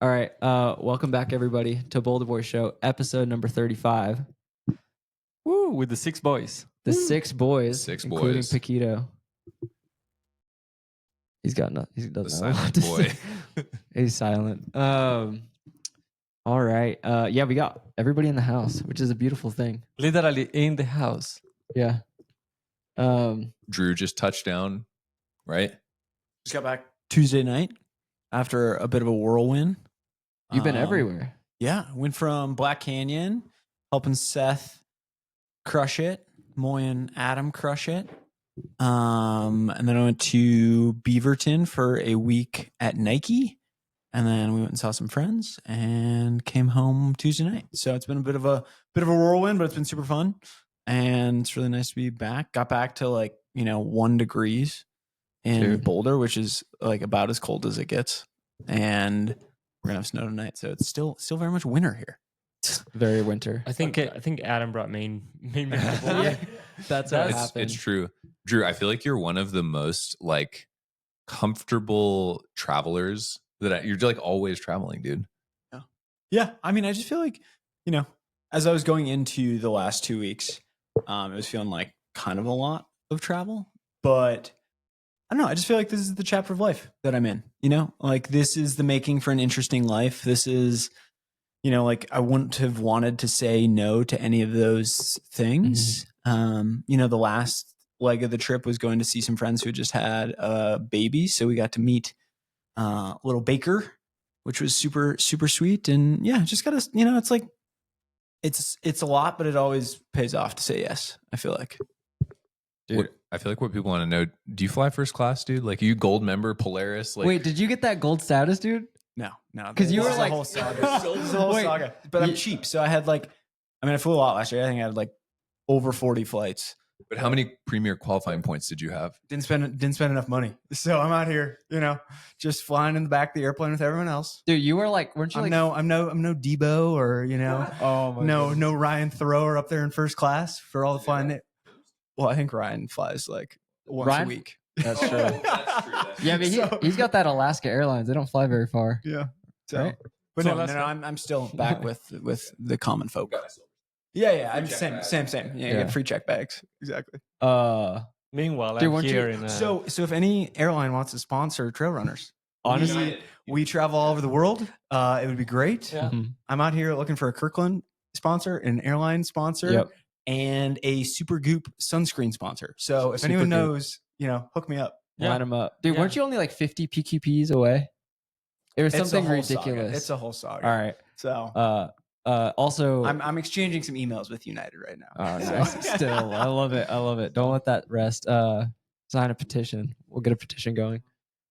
All right. Welcome back, everybody, to Boulder Boy Show, episode number 35. Woo, with the 6 boys. The 6 boys, Six including boys. Paquito. He's got nothing. He doesn't The know what silent to boy. say. He's silent. All right. Yeah, we got everybody in the house, which is a beautiful thing. Literally in the house. Yeah. Drew just touched down, right? Just got back Tuesday night after a bit of a whirlwind. You've been everywhere. Yeah, went from Black Canyon, helping Seth crush it, Moy and Adam crush it. And then I went to Beaverton for a week at Nike. And then we went and saw some friends and came home Tuesday night. So it's been a bit of a whirlwind, but it's been super fun. And it's really nice to be back. Got back to 1 degrees in Boulder, which is like about as cold as it gets. And we're gonna have snow tonight. So it's still very much winter here. Very winter. I think Adam brought main Yeah, that's what happened. It's true. Drew, I feel like you're one of the most comfortable travelers that you're always traveling, dude. Yeah. I mean, I just feel like, as I was going into the last 2 weeks, it was feeling like kind of a lot of travel, but I don't know. I just feel like this is the chapter of life that I'm in, this is the making for an interesting life. This is, I wouldn't have wanted to say no to any of those things. The last leg of the trip was going to see some friends who had just had a baby. So we got to meet little Baker, which was super, super sweet. And yeah, just gotta, it's a lot, but it always pays off to say yes, I feel like. Dude, I feel like what people want to know, do you fly first class, dude? Are you gold member, Polaris? Wait, did you get that gold status, dude? No. Because you were the whole saga. This is the whole saga. But I'm cheap. So I had I flew a lot last year. I think I had over 40 flights. But how many premier qualifying points did you have? Didn't spend enough money. So I'm out here, just flying in the back of the airplane with everyone else. Dude, you were weren't you I'm no Debo or, oh my goodness. no Ryan Thrower up there in first class for all the flying. Well, I think Ryan flies once a week. That's true. That's true. Yeah, but he's got that Alaska Airlines. They don't fly very far. Yeah. So, right? But no, I'm still back with the common folk. Yeah. I'm same. Yeah, you get free check bags. Exactly. Meanwhile, Dude, I'm here in So if any airline wants to sponsor trail runners, honestly, we travel all over the world. It would be great. Yeah. I'm out here looking for a Kirkland sponsor, an airline sponsor, and a Super Goop sunscreen sponsor. So if anyone knows, hook me up. line them up. Dude, weren't you only 50 PQPs away? It was something ridiculous. Saga. It's a whole saga. All right. So also, I'm exchanging some emails with United right now. Oh, nice. Still, I love it. Don't let that rest. Sign a petition. We'll get a petition going.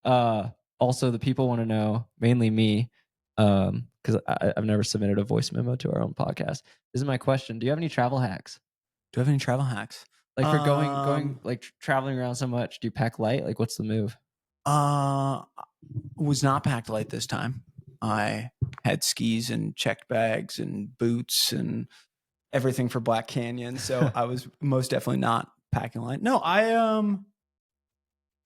Also, the people want to know, mainly me, because I've never submitted a voice memo to our own podcast. This is my question: do you have any travel hacks? Do I have any travel hacks? For going traveling around so much, do you pack light? What's the move? Was not packed light this time. I had skis and checked bags and boots and everything for Black Canyon. So I was most definitely not packing light. No, I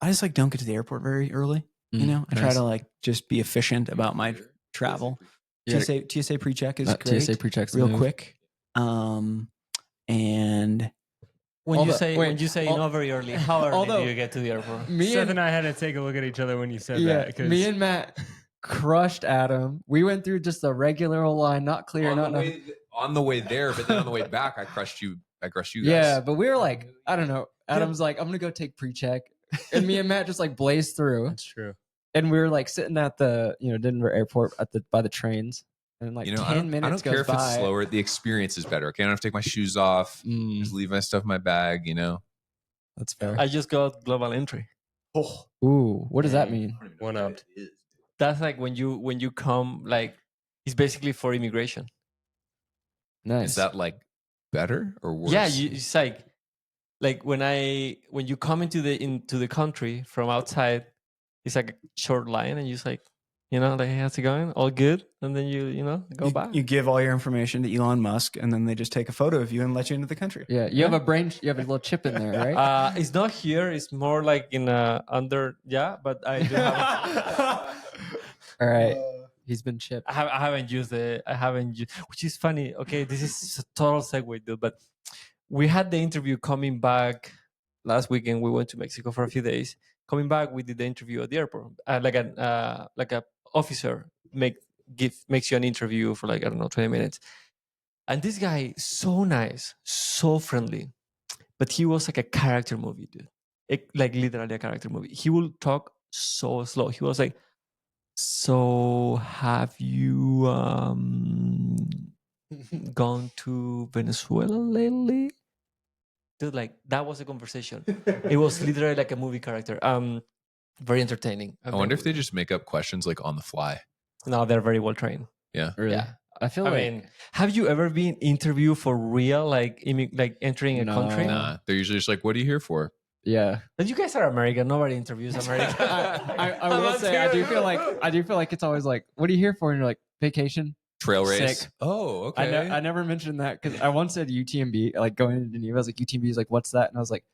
just don't get to the airport very early. I try to just be efficient about my travel. Yeah. TSA pre-check is great. TSA pre-check's real move. quick. And when you say not very early, how early do you get to the airport? Seth and I had to take a look at each other when you said that. Me and Matt crushed Adam. We went through just a regular old line, not clear, on the way there, but then on the way back, I crushed you guys. Yeah, but we were I don't know. Adam's I'm gonna go take pre-check, and me and Matt just blazed through. That's true. And we were sitting at the Denver airport by the trains, and 10 minutes I don't care goes if by. it's slower. The experience is better. Okay, I don't have to take my shoes off. Just leave my stuff in my bag. That's fair. I just got global entry. Oh, Ooh, what does that mean? One up. That's when you come it's basically for immigration. Nice. Is that better or worse? Yeah, it's when you come into the country from outside, it's a short line, and you just how's it going? All good, and then you go back. You give all your information to Elon Musk, and then they just take a photo of you and let you into the country. Yeah, you have a little chip in there, right? It's not here. It's more in under. Yeah, but I do have. All right. He's been chipped. I haven't used it. I haven't used, which is funny. Okay, this is a total segue, dude. But we had the interview coming back last weekend. We went to Mexico for a few days. Coming back, we did the interview at the airport. Like a officer makes you an interview for like, I don't know, 20 minutes. And this guy, so nice, so friendly, but he was like a character movie, dude. Like literally a character movie. He will talk so slow. He was like, "So have you gone to Venezuela lately?" Dude, like that was a conversation. It was literally like a movie character. Very entertaining. I wonder if they just make up questions like on the fly. No, they're very well trained. Yeah. Really? Yeah. I feel I like mean, have you ever been interviewed for real, like entering a No. country? Nah, they're usually just like, "What are you here for?" yeah. But you guys are American. Nobody interviews American. I will say I do feel like it's always like, what are you here for? And you're like, vacation. Trail race. Sick. Oh, okay. I never mentioned that because I once said UTMB, like going to Geneva. I was like, UTMB is like, what's that? And I was like,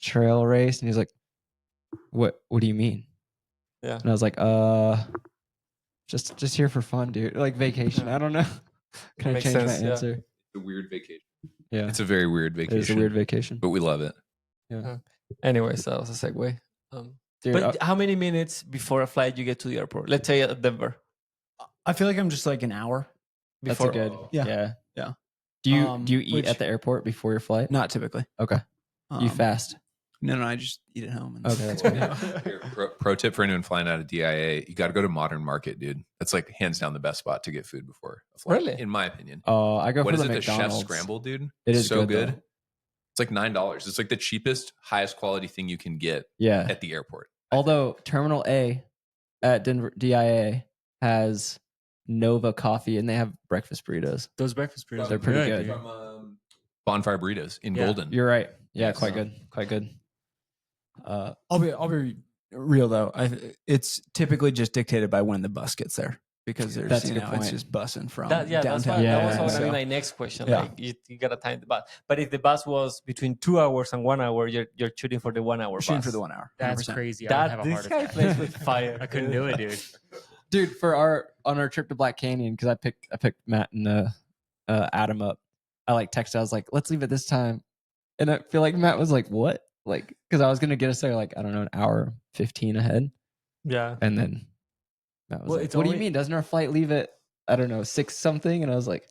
trail race. And he's like, what do you mean? Yeah. And I was like, just here for fun, dude. Like vacation. I don't know. Can I Makes change sense, my yeah. answer? It's a weird vacation. Yeah. It's a very weird vacation. It is a weird vacation. but we love it. Yeah. Anyways, that was a segue. Dude, But how many minutes before a flight you get to the airport? Let's say at Denver. I feel like I'm just like an hour. that's Before a good. Yeah. Yeah. Yeah. Do you eat Which- at the airport before your flight? Not typically. Okay. You fast. No, I just eat at home. And Okay, that's good. Here, pro tip for anyone flying out of DIA: you got to go to Modern Market, dude. That's like hands down the best spot to get food before a flight, Really? in my opinion. Oh, I go What for is the it? The McDonald's. Chef Scramble, dude. It is so good, good. though. It's like $9. It's like the cheapest, highest quality thing you can get Yeah. at the airport. Although Terminal A at Denver DIA has Nova coffee and they have breakfast burritos. Those breakfast burritos They're are pretty good. dude. From Bonfire Burritos in Yeah. Golden. You're right. Yeah, Yeah, quite so- good. Quite good. I'll be real though. It's typically just dictated by when the bus gets there because there's That's a good it's point. just bussing from That's downtown. why, Yeah, that was going to so- be my next question. Yeah. Like you gotta time the bus. But if the bus was between 2 hours and 1 hour, you're shooting for the 1 hour Shooting bus. for the 1 hour. That's 100%. crazy. I would have a This heart guy attack. plays with fire. I couldn't do it, dude. Dude, for on our trip to Black Canyon, because I picked Matt and Adam up. I like texted. I was like, let's leave at this time, and I feel like Matt was like, what? Like, because I was gonna get us there like, I don't know, an hour 15 ahead, Yeah. and then Matt was Well, like, it's what do you only- mean? Doesn't our flight leave at, I don't know, 6 something? And I was like,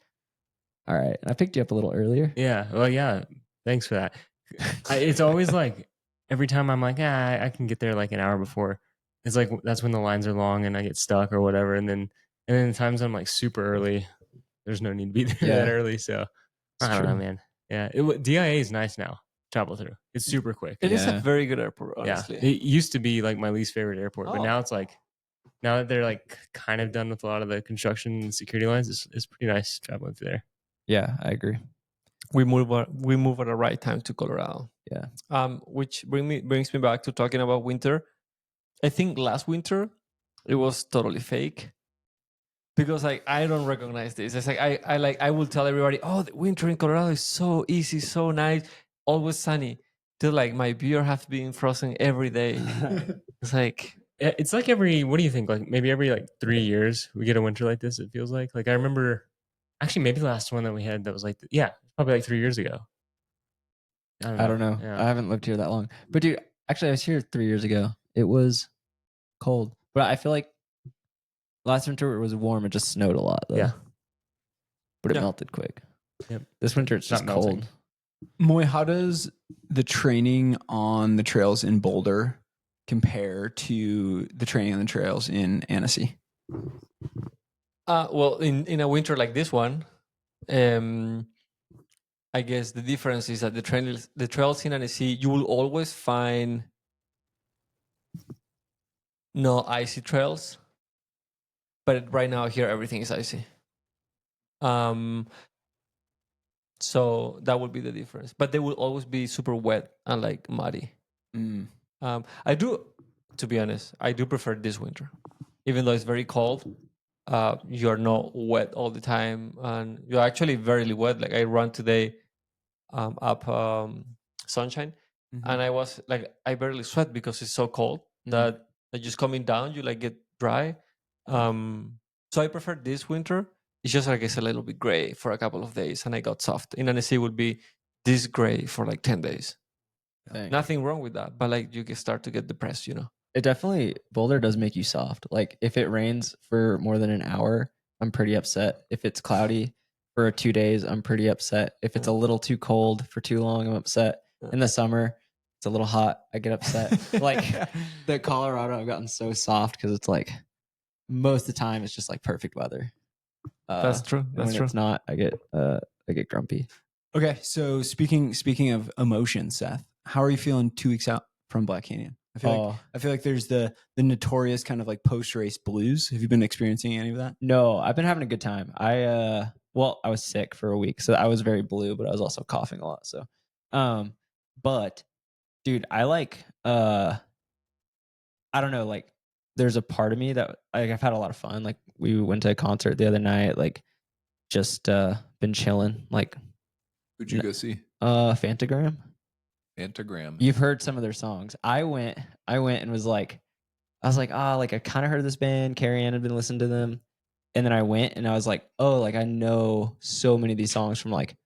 all right. And I picked you up a little earlier. Yeah. Well, yeah. Thanks for that. It's always like every time I'm like, I can get there like an hour before. It's like that's when the lines are long and I get stuck or whatever. And then the times I'm like super early, there's no need to be there Yeah. that early. So I It's don't know, true. man. Yeah. DIA is nice now. Travel through. It's super quick. It is a Yeah. very good airport, honestly. Yeah. It used to be like my least favorite airport, but Oh. now it's like now that they're like kind of done with a lot of the construction and security lines, it's pretty nice traveling through there. Yeah, I agree. We move at the right time to Colorado. Yeah. Which brings me back to talking about winter. I think last winter it was totally fake because like I don't recognize this. It's like I will tell everybody, oh, the winter in Colorado is so easy, so nice, always sunny. Till like my beer has been frozen every day. It's like It's like what do you think? Like maybe every like 3 years we get a winter like this, it feels like. Like I remember actually maybe the last one that we had that was like probably like 3 years ago. I don't know. Yeah. I haven't lived here that long. But dude, actually, I was here 3 years ago. It was cold, but I feel like last winter it was warm. It just snowed a lot, though. Yeah. But it Yeah. melted quick. Yep. This winter it's Not just cold. melting. Moy, how does the training on the trails in Boulder compare to the training on the trails in Annecy? well, in a winter like this one, I guess the difference is that the trails in Annecy, you will always find no icy trails, but right now here everything is icy. So that would be the difference. But they will always be super wet and like muddy. Mm. I do, to be honest, I do prefer this winter, even though it's very cold. You're not wet all the time, and you're actually very wet. Like I ran today, up Sunshine, and I was like, I barely sweat because it's so cold that just coming down, you like get dry. So I prefer this winter. It's just like it's a little bit gray for a couple of days, and I got soft. In Annecy would be this gray for like 10 days. Dang. Nothing wrong with that, but like you can start to get depressed, you know. It definitely Boulder does make you soft. Like if it rains for more than an hour, I'm pretty upset. If it's cloudy for 2 days, I'm pretty upset. If it's a little too cold for too long, I'm upset. In the summer, it's a little hot, I get upset. Like the Colorado, I've gotten so soft because it's like most of the time it's just like perfect weather. That's true. And That's when true. it's not, I get grumpy. Okay, so speaking of emotion, Seth, how are you feeling 2 weeks out from Black Canyon? I feel like there's the notorious kind of like post race blues. Have you been experiencing any of that? No, I've been having a good time. I was sick for a week, so I was very blue, but I was also coughing a lot. So, but dude, I like I don't know, like there's a part of me that like I've had a lot of fun. Like we went to a concert the other night, like just been chilling. Like Who'd you go see? Fantagram. Fantagram. You've heard some of their songs. I went and was like, I kind of heard of this band. Carrie Ann had been listening to them. And then I went and I was like, oh, like I know so many of these songs from like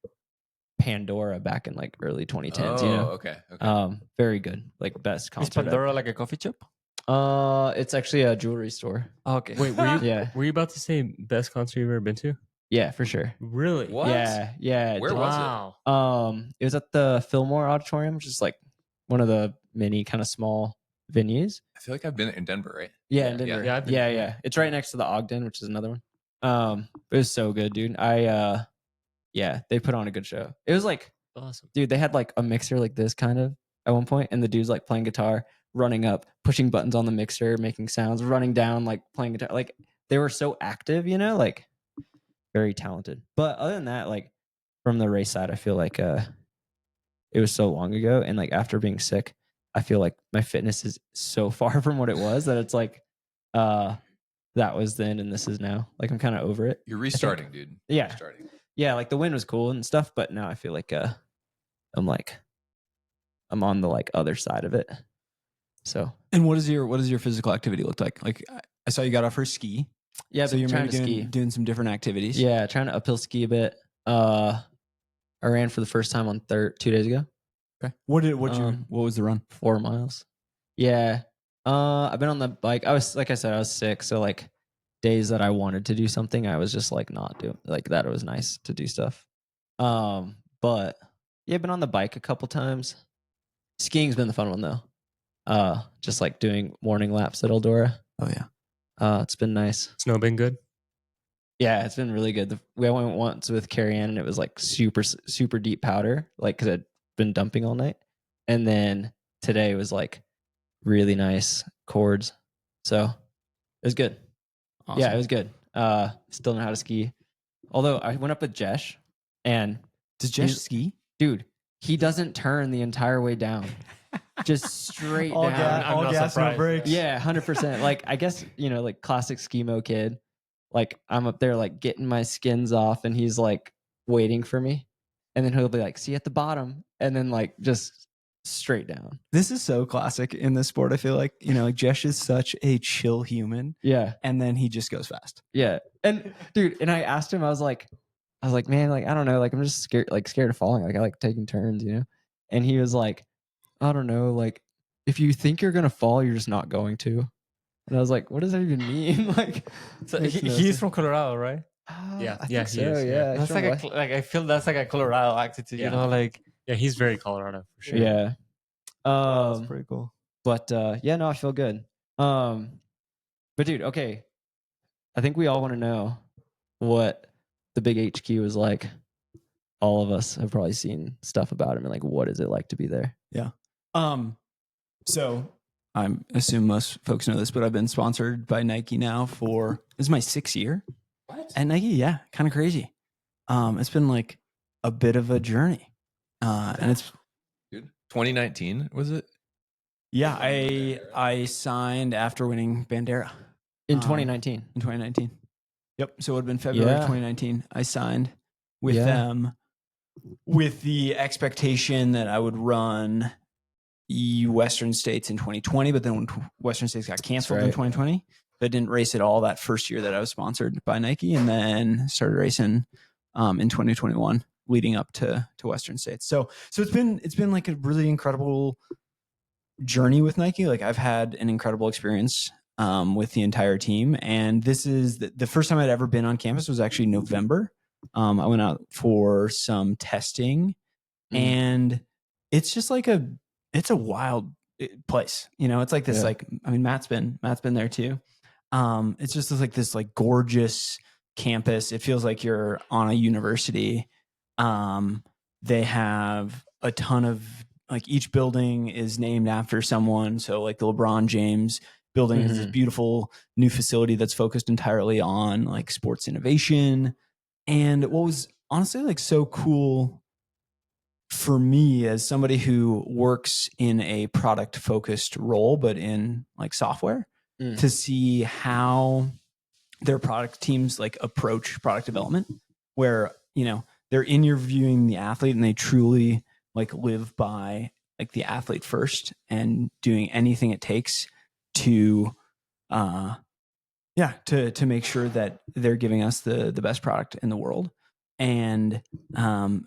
Pandora back in like early 2010s, you know? Okay. Okay. Very good. Like best Is concert. Pandora like a coffee shop? It's actually a jewelry store. Oh, okay. Wait, were you, Yeah. were you about to say best concert you've ever been to? Yeah, for sure. Really? What? Yeah. Where was it? Wow. It was at the Fillmore Auditorium, which is like one of the many kind of small venues. I feel like I've been in Denver, right? Yeah, in Denver. Yeah, I've been- Yeah. It's right next to the Ogden, which is another one. It was so good, dude. They put on a good show. It was like, Awesome. dude, they had like a mixer like this kind of at one point, and the dude's like playing guitar, running up, pushing buttons on the mixer, making sounds, running down, like playing guitar. Like they were so active, you know, like very talented. But other than that, like from the race side, I feel like it was so long ago, and like after being sick, I feel like my fitness is so far from what it was that it's like that was then and this is now. Like I'm kind of over it. You're restarting, dude. Yeah. Restarting. Yeah, like the wind was cool and stuff, but now I feel like I'm on the like other side of it. So And what does your physical activity look like? Like I saw you got off her ski. yeah, So you're trying maybe to ski. doing some different activities. Yeah, trying to uphill ski a bit. I ran for the first time on 2 days ago. Okay. What was the run? 4 miles. Yeah. I've been on the bike. I was sick, so like days that I wanted to do something, I was just like not doing like that. It was nice to do stuff. But yeah, I've been on the bike a couple times. Skiing's been the fun one though. Just like doing morning laps at Eldora. Oh yeah. It's been nice. Snow been good? Yeah, it's been really good. We went once with Carrie Ann and it was like super, super deep powder, like because I'd been dumping all night. And then today was like really nice chords. So it was good. Awesome. Yeah, it was good. Still know how to ski. Although I went up with Jesh and Does Jess he's- ski? dude, he doesn't turn the entire way down. Just straight All down. gas, I'm all not gas, no surprised. brakes. Yeah, 100%. Like I guess, you know, like classic skimo kid. Like I'm up there like getting my skins off and he's like waiting for me. And then he'll be like, see you at the bottom. And then like just straight down. This is so classic in this sport. I feel like, you know, like Jesh is such a chill human Yeah. and then he just goes fast. Yeah. And dude, and I asked him, I was like, man, like, I don't know. Like, I'm just scared of falling. Like I like taking turns, you know? And he was like, I don't know. Like if you think you're going to fall, you're just not going to. And I was like, what does that even mean? Like, So makes no he's sense. from Colorado, right? Yeah, I yeah, think he so, is, yeah. yeah. That's like like I feel that's like a Colorado attitude, Yeah. you know, like Yeah, he's very Colorado for sure. yeah. that's pretty cool. But yeah, no, I feel good. But dude, okay. I think we all want to know what the big HQ is like. All of us have probably seen stuff about him and like what is it like to be there? So I assume most folks know this, but I've been sponsored by Nike now for this is my 6th year. What? At Nike, yeah, kind of crazy. It's been like a bit of a journey. And it's Dude, 2019 was it? yeah, I signed after winning Bandera In Um, 2019. in 2019. Yep. So it would have been February Yeah. 2019. I signed with Yeah. them with the expectation that I would run Western States in 2020, but then when Western States got canceled in right. 2020, I didn't race at all that first year that I was sponsored by Nike, and then started racing in 2021, leading up to Western States. So it's been like a really incredible journey with Nike. Like I've had an incredible experience with the entire team, and this is the first time I'd ever been on campus was actually November. I went out for some testing, and it's just like it's a wild place. You know, it's like this, like, I mean, Matt's been there too. It's just this like gorgeous campus. It feels like you're on a university. They have a ton of, like, each building is named after someone. So like the LeBron James building is this beautiful new facility that's focused entirely on like sports innovation. And what was honestly like so cool for me as somebody who works in a product focused role, but in like software, to see how their product teams like approach product development, where, you know, they're interviewing the athlete and they truly like live by like the athlete first and doing anything it takes to to make sure that they're giving us the best product in the world. And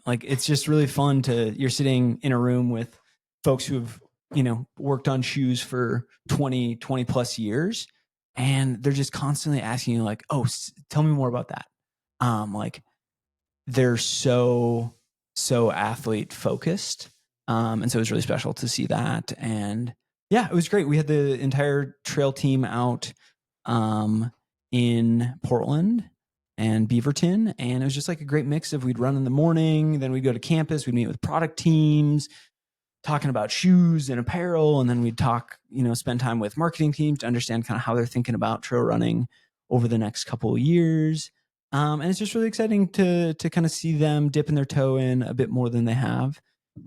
like it's just really fun you're sitting in a room with folks who have, you know, worked on shoes for 20 plus years, and they're just constantly asking you like, oh, tell me more about that. Like they're so athlete focused. And so it was really special to see that. And yeah, it was great. We had the entire trail team out in Portland and Beaverton, and it was just like a great mix of, we'd run in the morning, then we'd go to campus, we'd meet with product teams talking about shoes and apparel, and then we'd talk, you know, spend time with marketing teams to understand kind of how they're thinking about trail running over the next couple of years. And it's just really exciting to kind of see them dipping their toe in a bit more than they have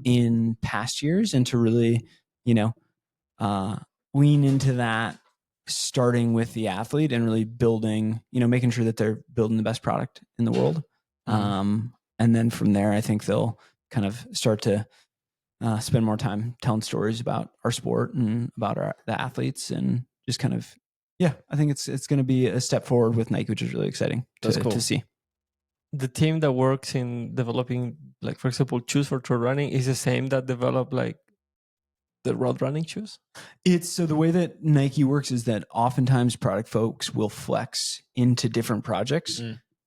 in past years, and to really, you know, lean into that, starting with the athlete and really building, you know, making sure that they're building the best product in the world. And then from there, I think they'll kind of start to spend more time telling stories about our sport and about the athletes, and just kind of, yeah, I think it's going to be a step forward with Nike, which is really exciting to see. The team that works in developing, like, for example, shoes for trail running is the same that develop like the road running shoes? It's so the way that Nike works is that oftentimes product folks will flex into different projects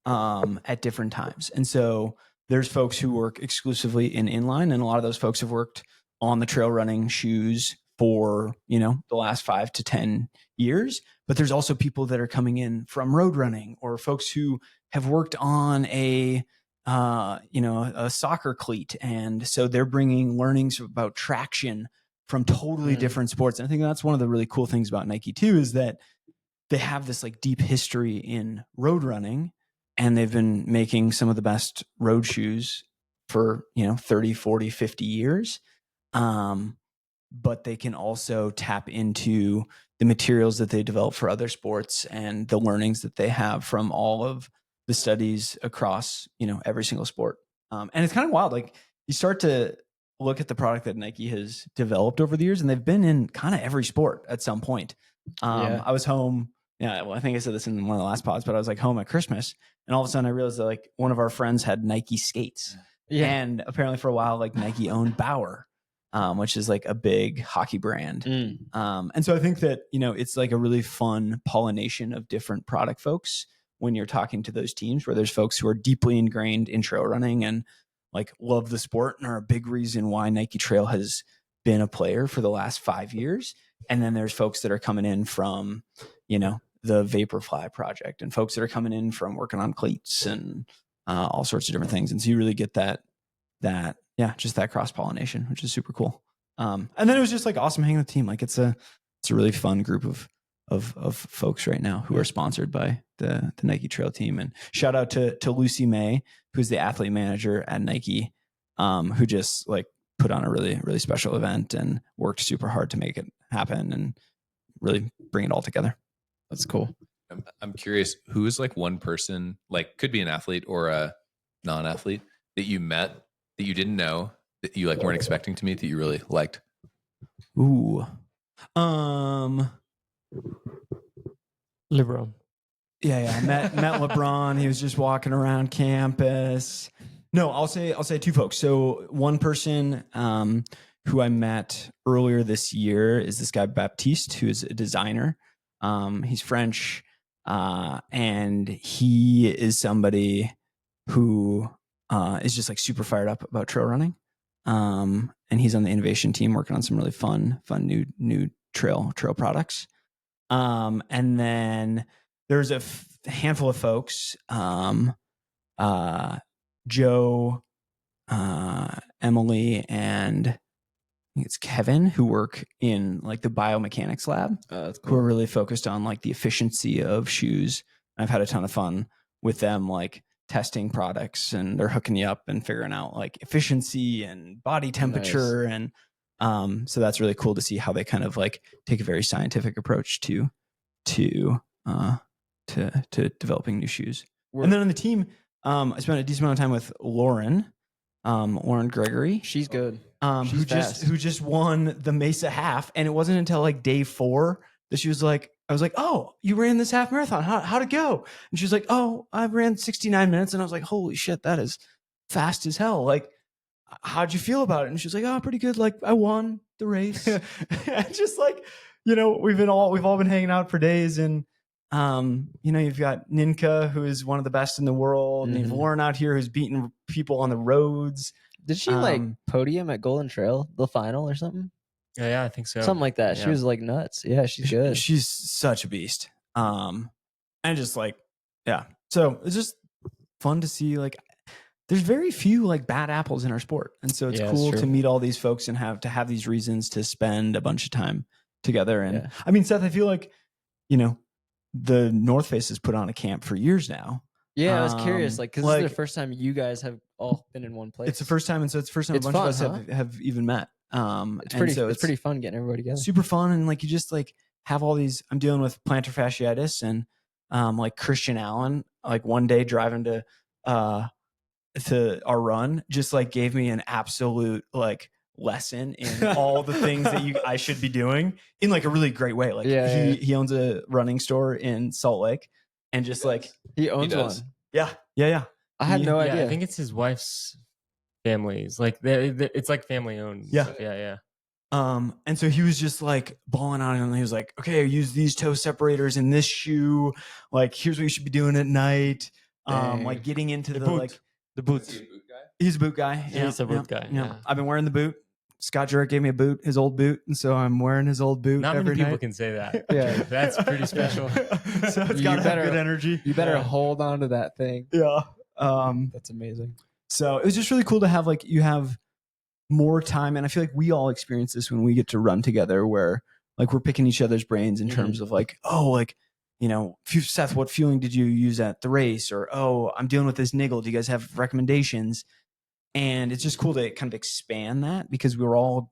at different times. And so there's folks who work exclusively in inline, and a lot of those folks have worked on the trail running shoes for, you know, the last 5 to 10 years. But there's also people that are coming in from road running, or folks who have worked on a soccer cleat. And so they're bringing learnings about traction from totally different sports. And I think that's one of the really cool things about Nike too, is that they have this like deep history in road running, and they've been making some of the best road shoes for, you know, 30, 40, 50 years. But they can also tap into the materials that they develop for other sports and the learnings that they have from all of the studies across, you know, every single sport. And it's kind of wild. Like you start to look at the product that Nike has developed over the years, and they've been in kind of every sport at some point. I was home. Yeah. Well, I think I said this in one of the last pods, but I was like home at Christmas, and all of a sudden I realized that like one of our friends had Nike skates. Yeah. And apparently for a while, like Nike owned Bauer, which is like a big hockey brand. And so I think that, you know, it's like a really fun pollination of different product folks when you're talking to those teams, where there's folks who are deeply ingrained in trail running and like love the sport and are a big reason why Nike Trail has been a player for the last 5 years. And then there's folks that are coming in from, you know, the Vaporfly project, and folks that are coming in from working on cleats and all sorts of different things. And so you really get that just that cross pollination, which is super cool. And then it was just like awesome hanging with the team. Like it's a really fun group of folks right now who are sponsored by the Nike Trail team. And shout out to Lucy May, who's the athlete manager at Nike, who just like put on a really, really special event and worked super hard to make it happen and really bring it all together. That's cool. I'm curious, who is like one person, like could be an athlete or a non-athlete, that you met that you didn't know, that you like weren't expecting to meet, that you really liked? Ooh. LeBron. Yeah. Met LeBron. He was just walking around campus. No, I'll say two folks. So one person who I met earlier this year is this guy Baptiste, who is a designer. He's French, and he is somebody who is just like super fired up about trail running. And he's on the innovation team working on some really fun new trail products. And then there's a handful of folks, Joe, Emily, and I think it's Kevin, who work in like the biomechanics lab, That's who are really focused on like the efficiency of shoes. I've had a ton of fun with them, like testing products, and they're hooking you up and figuring out like efficiency and body temperature. And so that's really cool to see how they kind of like take a very scientific approach to developing new shoes. And then on the team, I spent a decent amount of time with Lauren Gregory. She's good. Who just won the Mesa half, and it wasn't until like day 4 that she was like, I was like, "Oh, you ran this half marathon? How'd it go?" And she was like, "Oh, I ran 69 minutes," and I was like, "Holy shit, that is fast as hell!" Like, how'd you feel about it? And she was like, "Oh, pretty good. Like, I won the race." And just like, we've all been hanging out for days, and you've got Ninka, who is one of the best in the world, and you've Lauren out here who's beating people on the roads. Did she like podium at Golden Trail, the final or something? Yeah, I think so. Something like that. Yeah. She was like nuts. Yeah, she's good. She's such a beast. And just like, yeah. So it's just fun to see, like, there's very few like bad apples in our sport. And so it's cool to meet all these folks and have these reasons to spend a bunch of time together. And I mean, Seth, I feel like, the North Face has put on a camp for years now. Yeah, I was curious, like, because this is the first time you guys have all been in one place. It's the first time, and so it's the first time a bunch of us have even met. It's pretty fun getting everybody together. Super fun, and like you just like have all these. I'm dealing with plantar fasciitis, and like Christian Allen, like one day driving to our run, just like gave me an absolute like lesson in all the things that I should be doing in like a really great way. Like he owns a running store in Salt Lake, and just like he owns one. Yeah. I had no idea. I think it's his wife's family's. Like it's like family owned. Yeah. Stuff. Yeah. And so he was just like balling on it, and he was like, "Okay, I use these toe separators in this shoe. Like, here's what you should be doing at night." Like getting into the boots. He's a boot guy. He's a boot guy. Yeah. I've been wearing the boot. Scott Jurek gave me a boot, his old boot, and so I'm wearing his old boot. Not every many people night. can say that. Yeah, that's pretty special. So it's got to have good energy. You better hold on to that thing. Yeah. That's amazing. So it was just really cool to have, like, you have more time, and I feel like we all experience this when we get to run together, where like we're picking each other's brains in terms of like, oh, like, Seth, what fueling did you use at the race? Or, oh, I'm dealing with this niggle. Do you guys have recommendations? And it's just cool to kind of expand that, because we're all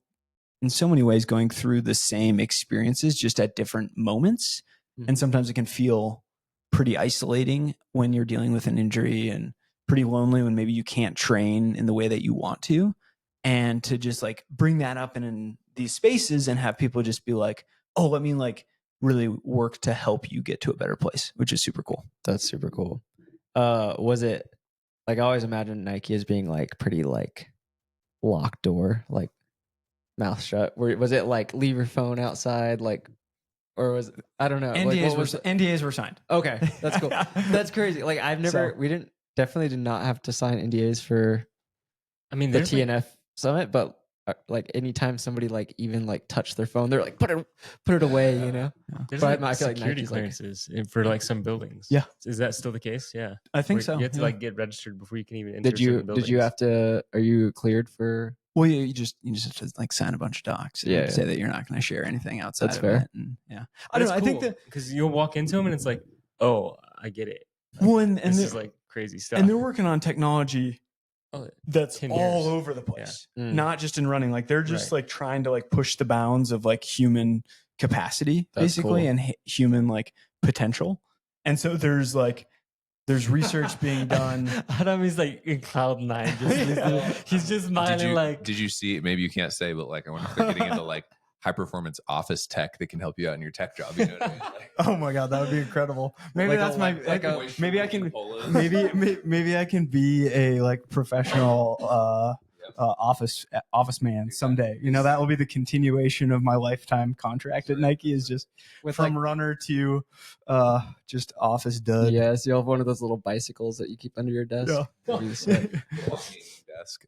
in so many ways going through the same experiences, just at different moments. And sometimes it can feel pretty isolating when you're dealing with an injury, and pretty lonely when maybe you can't train in the way that you want to. And to just like bring that up in these spaces and have people just be like, oh, let me like really work to help you get to a better place, which is super cool. That's super cool. Was it like, I always imagine Nike as being like pretty like locked door, like mouth shut? Was it like leave your phone outside, like, or was it, I don't know. NDAs were signed. Okay, that's cool. That's crazy. Like we definitely did not have to sign NDAs for the TNF summit, but like anytime somebody like even like touched their phone, they're like put it away, There's But like I feel like security Nike's clearances for like some buildings. Yeah. Is that still the case? Yeah. I think Where so. You have to yeah. like get registered before you can even enter Did you buildings. have to? Are you cleared for? Well, you just have to like sign a bunch of docs and Yeah. say that you're not going to share anything outside That's of fair. it. And I don't know. I think that because you'll walk into them and it's like, oh, I get it. this is like crazy stuff. and they're working on technology that's 10 all years. over the place, Yeah. not just in running. Like they're just Right. like trying to like push the bounds of like human capacity, That's basically, cool. and human like potential. And so there's research being done. Adam is like in cloud nine. Just listening. He's just smiling like. Did you see? Maybe you can't say, but like I wonder if they're getting into like high performance office tech that can help you out in your tech job. You know what I mean? Like, Oh my god, that would be incredible. Maybe Like a- that's my like a- maybe I can polos. maybe I can be a like professional office man someday. You know, that will be the continuation of my lifetime contract at Nike, is just With from like, runner to just office dud. yes, you'll have one of those little bicycles that you keep under your desk. Yeah. That'd be sick. walking desk.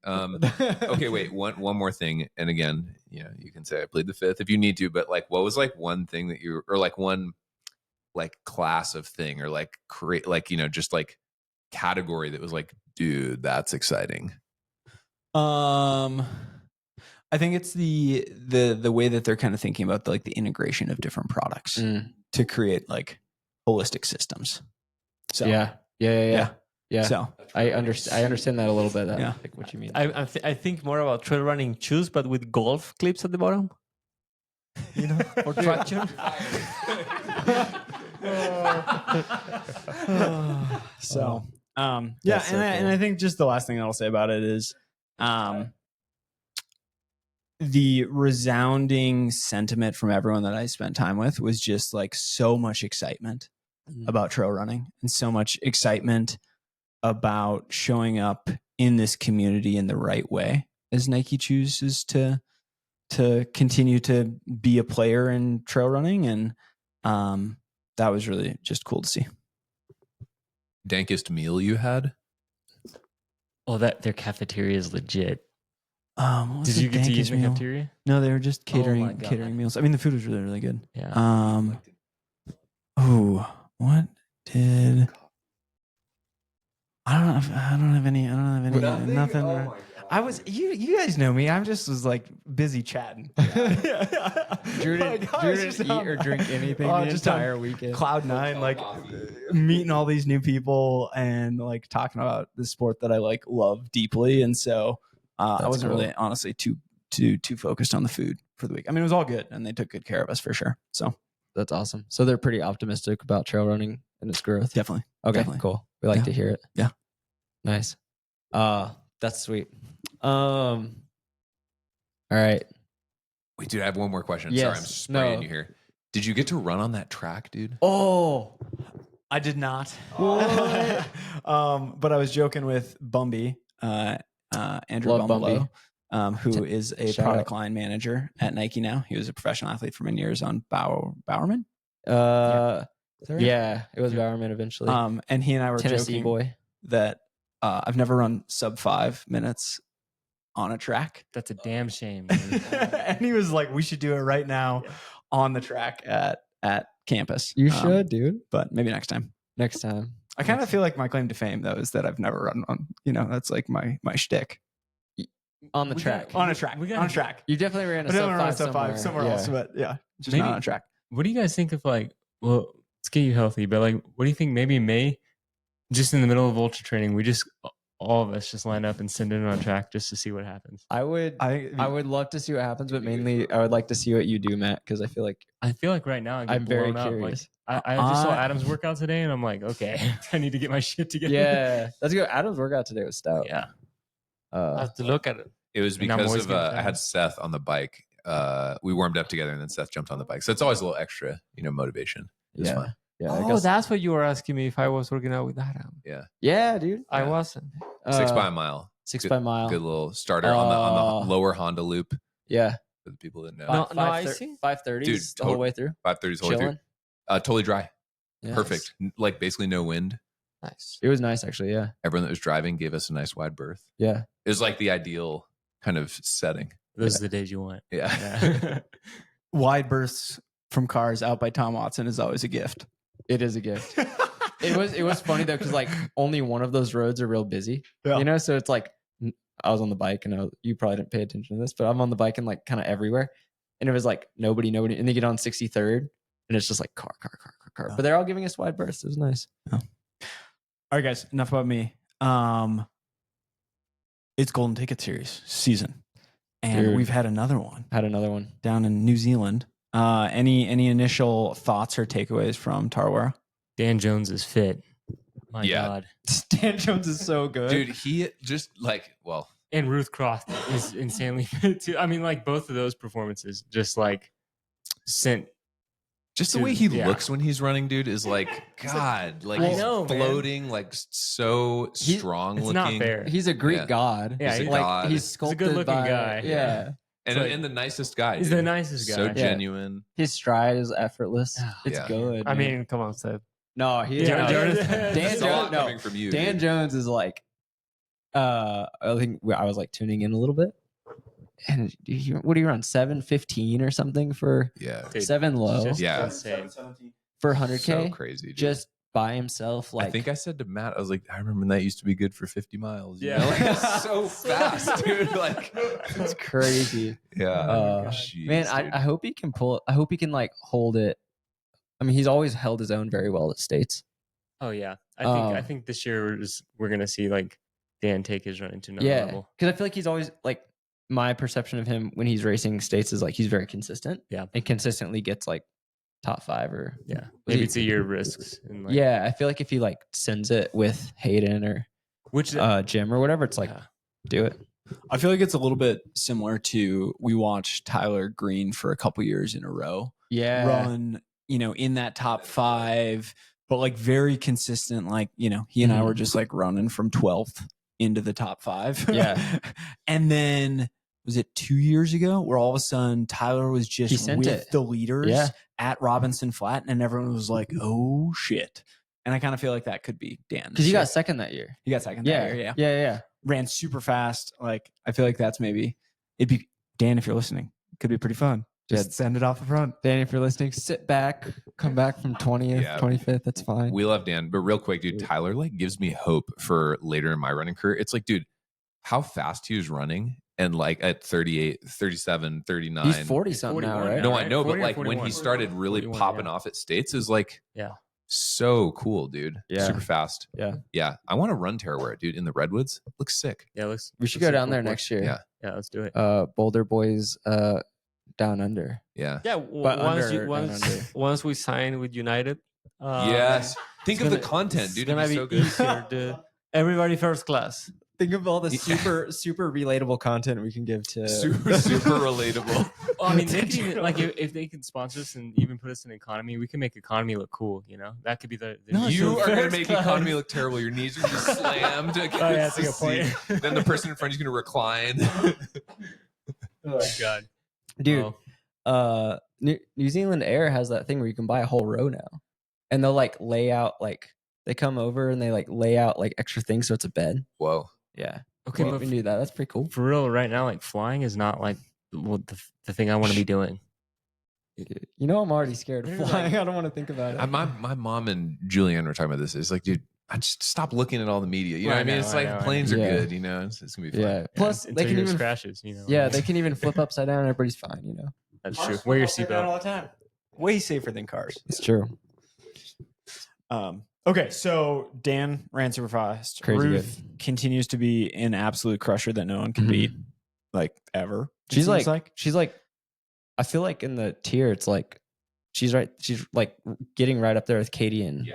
Okay, wait. One more thing, and again, you know, you can say I plead the fifth if you need to, but like, what was like one thing that you, or like one like class of thing, or like create, like, you know, just like category that was like, dude, that's exciting. I think it's the way that they're kind of thinking about the integration of different products to create like holistic systems. So Yeah. So I understand that a little bit. Yeah. Like what you mean. I think more about trail running shoes, but with golf clips at the bottom. You know, for traction. So yeah, That's so and cool. I think just the last thing I'll say about it is the resounding sentiment from everyone that I spent time with was just like so much excitement about trail running, and so much excitement about showing up in this community in the right way as Nike chooses to continue to be a player in trail running. And that was really just cool to see. Dankest meal you had? Oh, that their cafeteria is legit. What was Did the you get to dankest use the meal? cafeteria? No, they were just Oh my God. catering meals. I mean, the food was really, really good. Yeah. What did I don't have any nothing. I was you guys know me. I just was like busy chatting. Drew didn't eat or drink anything the just on entire weekend. Cloud nine, like meeting all these new people and like talking about the sport that I like love deeply. And so I wasn't really honestly too focused on the food for the week. I mean, it was all good, and they took good care of us for sure. So That's awesome. So they're pretty optimistic about trail running and its growth. definitely. Okay, definitely. cool. We like Yeah. to hear it. Yeah. Nice. That's sweet. All right. Wait, dude, I have one more question. Yes. Sorry, I'm spraying No. you here. Did you get to run on that track, dude? Oh, I did not. But I was joking with Bumby, Andrew Love Bumbelow, who is a Shout product out. line manager at Nike now. He was a professional athlete for many years on Bowerman. Is that right? Yeah, it was Bowerman eventually. And he and I were Tennessee joking boy. that I've never run sub 5 minutes on a track. That's a damn shame. dude. And he was like, we should do it right now on the track at campus. You should, dude. But maybe next time. Next time. I kind of feel like my claim to fame though is that I've never run on, that's like my shtick. On the We track. got- On a track. we gotta on a get- track. You definitely ran a I sub never run 5 sub 5 somewhere else, but yeah, just Maybe- not on a track. What do you guys think of like, well, let's get you healthy, but like, what do you think maybe May, just in the middle of ultra training, we just, all of us just line up and send it on track just to see what happens? I would love to see what happens, but mainly I would like to see what you do, Matt, because I feel like I feel like right now I get I'm very blown up. Like, curious. I just saw Adam's workout today and I'm like, okay, I need to get my shit together. Yeah. Let's go. Adam's workout today was stout. Yeah. I have to look at it. It was And I'm because always of getting I had fast. Seth on the bike. We warmed up together, and then Seth jumped on the bike. So it's always a little extra, motivation. It's Yeah. fun. Yeah. I Oh, guess. that's what you were asking me if I was working out with Adam. Yeah, dude. I Yeah. wasn't. 6 by a mile. 6 Good- by mile. Good little starter on the lower Honda loop Yeah. for the people that know. No, I see. 5:30 Dude, the whole way through. 5:30 whole way through. Chilling. Totally dry. Yeah. Perfect. Like basically no wind. Nice. It was nice, actually. Yeah. Everyone that was driving gave us a nice wide berth. Yeah. It was like the ideal kind of setting. Those are the days you want. Yeah. Yeah. Wide bursts from cars out by Tom Watson is always a gift. It is a gift. It was funny though, because like only one of those roads are real busy. Yeah. So it's like I was on the bike, and you probably didn't pay attention to this, but I'm on the bike and like kind of everywhere, and it was like nobody, and they get on 63rd, and it's just like car. Oh. But they're all giving us wide berths. It was nice. All right, guys, enough about me. It's Golden Ticket Series season, and Dude. we've had another one Had another one. down in New Zealand. Any initial thoughts or takeaways from Tarawera? Dan Jones is fit. My Yeah. God. Dan Jones is so good. Dude, he just like, well, And Ruth Croft is insanely fit too. I mean, like both of those performances just like sent. Just the to- way he yeah. looks when he's running, dude, is like God. Like I he's know, man. floating, like so strong It's looking. not fair. He's a Greek Yeah. god. Yeah, He's a he's like god. he's a sculpted good-looking by- guy. Yeah. and, like- and the nicest guy. He's dude. the nicest So guy. genuine. His stride is effortless. Oh, It's yeah. good. I man. mean, come on, Seth. no, he. Yeah, no, Jordan- Dan That's a lot Jones. No, coming from you. Dan dude. Jones is like. I think I was like tuning in a little bit, and what do you run 7:15 or something for Yeah. Dude, 7 low just Yeah. insane. for 100K So crazy. Dude. just by himself? Like I think I said to Matt, I was like, I remember when that used to be good for 50 miles. You Yeah. know? Like, it's so fast, dude. Like, it's crazy. yeah. Jeez, Man, dude. I hope he can pull. I hope he can like hold it. I mean, he's always held his own very well at states. Oh yeah, I think this year we're gonna see like Dan take his running to another Yeah, level. because I feel like he's always like my perception of him when he's racing states is like he's very consistent. Yeah. and consistently gets like top 5 or Yeah, maybe it's a year of risks. And like, yeah. I feel like if he like sends it with Hayden or which Jim or whatever, it's like yeah. do it. I feel like it's a little bit similar to we watched Tyler Green for a couple years in a row Yeah, run, in that top 5, but like very consistent. Like, he and I were just like running from 12th into the top 5. Yeah. And then was it 2 years ago where all of a sudden Tyler was He just sent with it. the leaders Yeah. at Robinson Flat, and everyone was like, oh shit. And I kind of feel like that could be Dan. because he got second that year. he got second Yeah, that year, yeah. ran super fast. Like, I feel like that's maybe it'd be Dan, if you're listening, it could be pretty fun. Just send it off the front. Danny, if you're listening, sit back, come back from 20th, Yeah. 25th. That's fine. We love Dan, but real quick, dude, Tyler like gives me hope for later in my running career. It's like, dude, how fast he was running and like at 38, 37, 39. He's 40 something now, 41 right? No, right? I know, 40 but or like when 41. he started really 41, popping yeah. off at states is like Yeah. so cool, dude. Yeah. Super fast. Yeah. Yeah. I want to run Tarawera, dude, in the redwoods. Looks sick. Yeah, let's. We should let's go see down cool there for it. next year. Yeah. Yeah, let's do it. Boulder boys, down under. Yeah. Yeah, But once under- you down once under. once we sign with United. Yes. Think it's of the gonna- content, it's dude. gonna It'd be be so good. easier, dude. Everybody first class. Think of all the super relatable content we can give to super relatable. Well, I mean, they could even, like if they could sponsor us and even put us in economy, we can make economy look cool. That could be the. No, You are going to first make class. economy look terrible. Your knees are going to be slammed against Oh, yeah, that's a the good point. seat. Then the person in front is going to recline. Oh my god, dude. Well, New Zealand Air has that thing where you can buy a whole row now, and they'll like lay out like they come over and they like lay out like extra things so it's a bed. Whoa. Yeah, okay, we but can do that. That's pretty cool. for real, right now, like flying is not like the thing I want to be doing. You know, I'm already scared of They're flying. like- I don't want to think about it. My mom and Julianne were talking about this. It's like, dude, I just stop looking at all the media. You know I what I mean? know, It's I like know, I planes know. are Yeah. good. It's gonna be fun. Yeah. Plus, Until they can yours even crashes. yeah, they can even flip upside down. Everybody's fine. You know, That's true. Wear your seatbelt. all the time. Way safer than cars. it's true. Okay, so Dan ran super fast. Crazy Ruth continues to be an absolute crusher that no one can Mhm. beat, like ever. it She's seems she's like, I feel like in the tier, it's like she's like getting right up there with Katie and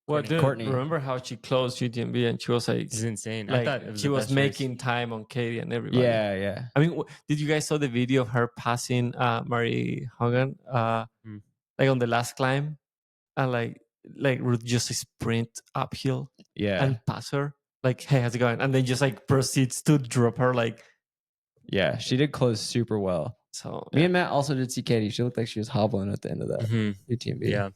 Well, dude, Courtney. remember how she closed UTMB and she was like, This is insane. I thought it was she the was best race. making time on Katie and everybody. yeah. I mean, did you guys saw the video of her passing Mary Hogan, like on the last climb, and like Ruth just sprint uphill Yeah. and pass her, like, hey, how's it going? And then just like proceeds to drop her, like, Yeah, she did close super well. so. Me and Matt also did see Katie. She looked like she was hobbling at the end of that Mhm. UTMB. Yeah,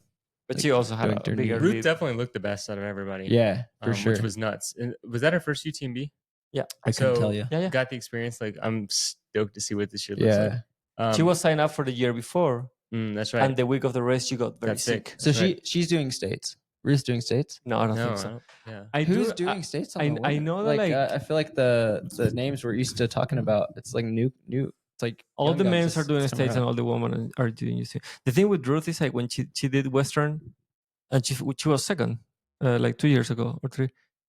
But like, she also had doing a their bigger knee. Ruth lead. definitely looked the best out of everybody. Yeah, for sure. Which was nuts. And was that her first UTMB? Yeah, I couldn't so- tell you. yeah. Got the experience. Like I'm stoked to see what this shit looks like. Yeah. She was signed up for the year before, That's right. and the week of the race, she got very Got sick. sick. So That's right. she's doing states. Ruth's doing states. No, I don't no, think so. I don't- yeah. I Who's do, doing states? On I- the I women? know that, like- I feel like the names we're used to talking about. It's like new. It's like all young the guns men this- are doing this time states and around. all the women are doing UC. The thing with Ruth is like when she did Western, and she was second, like 2 years ago or 3,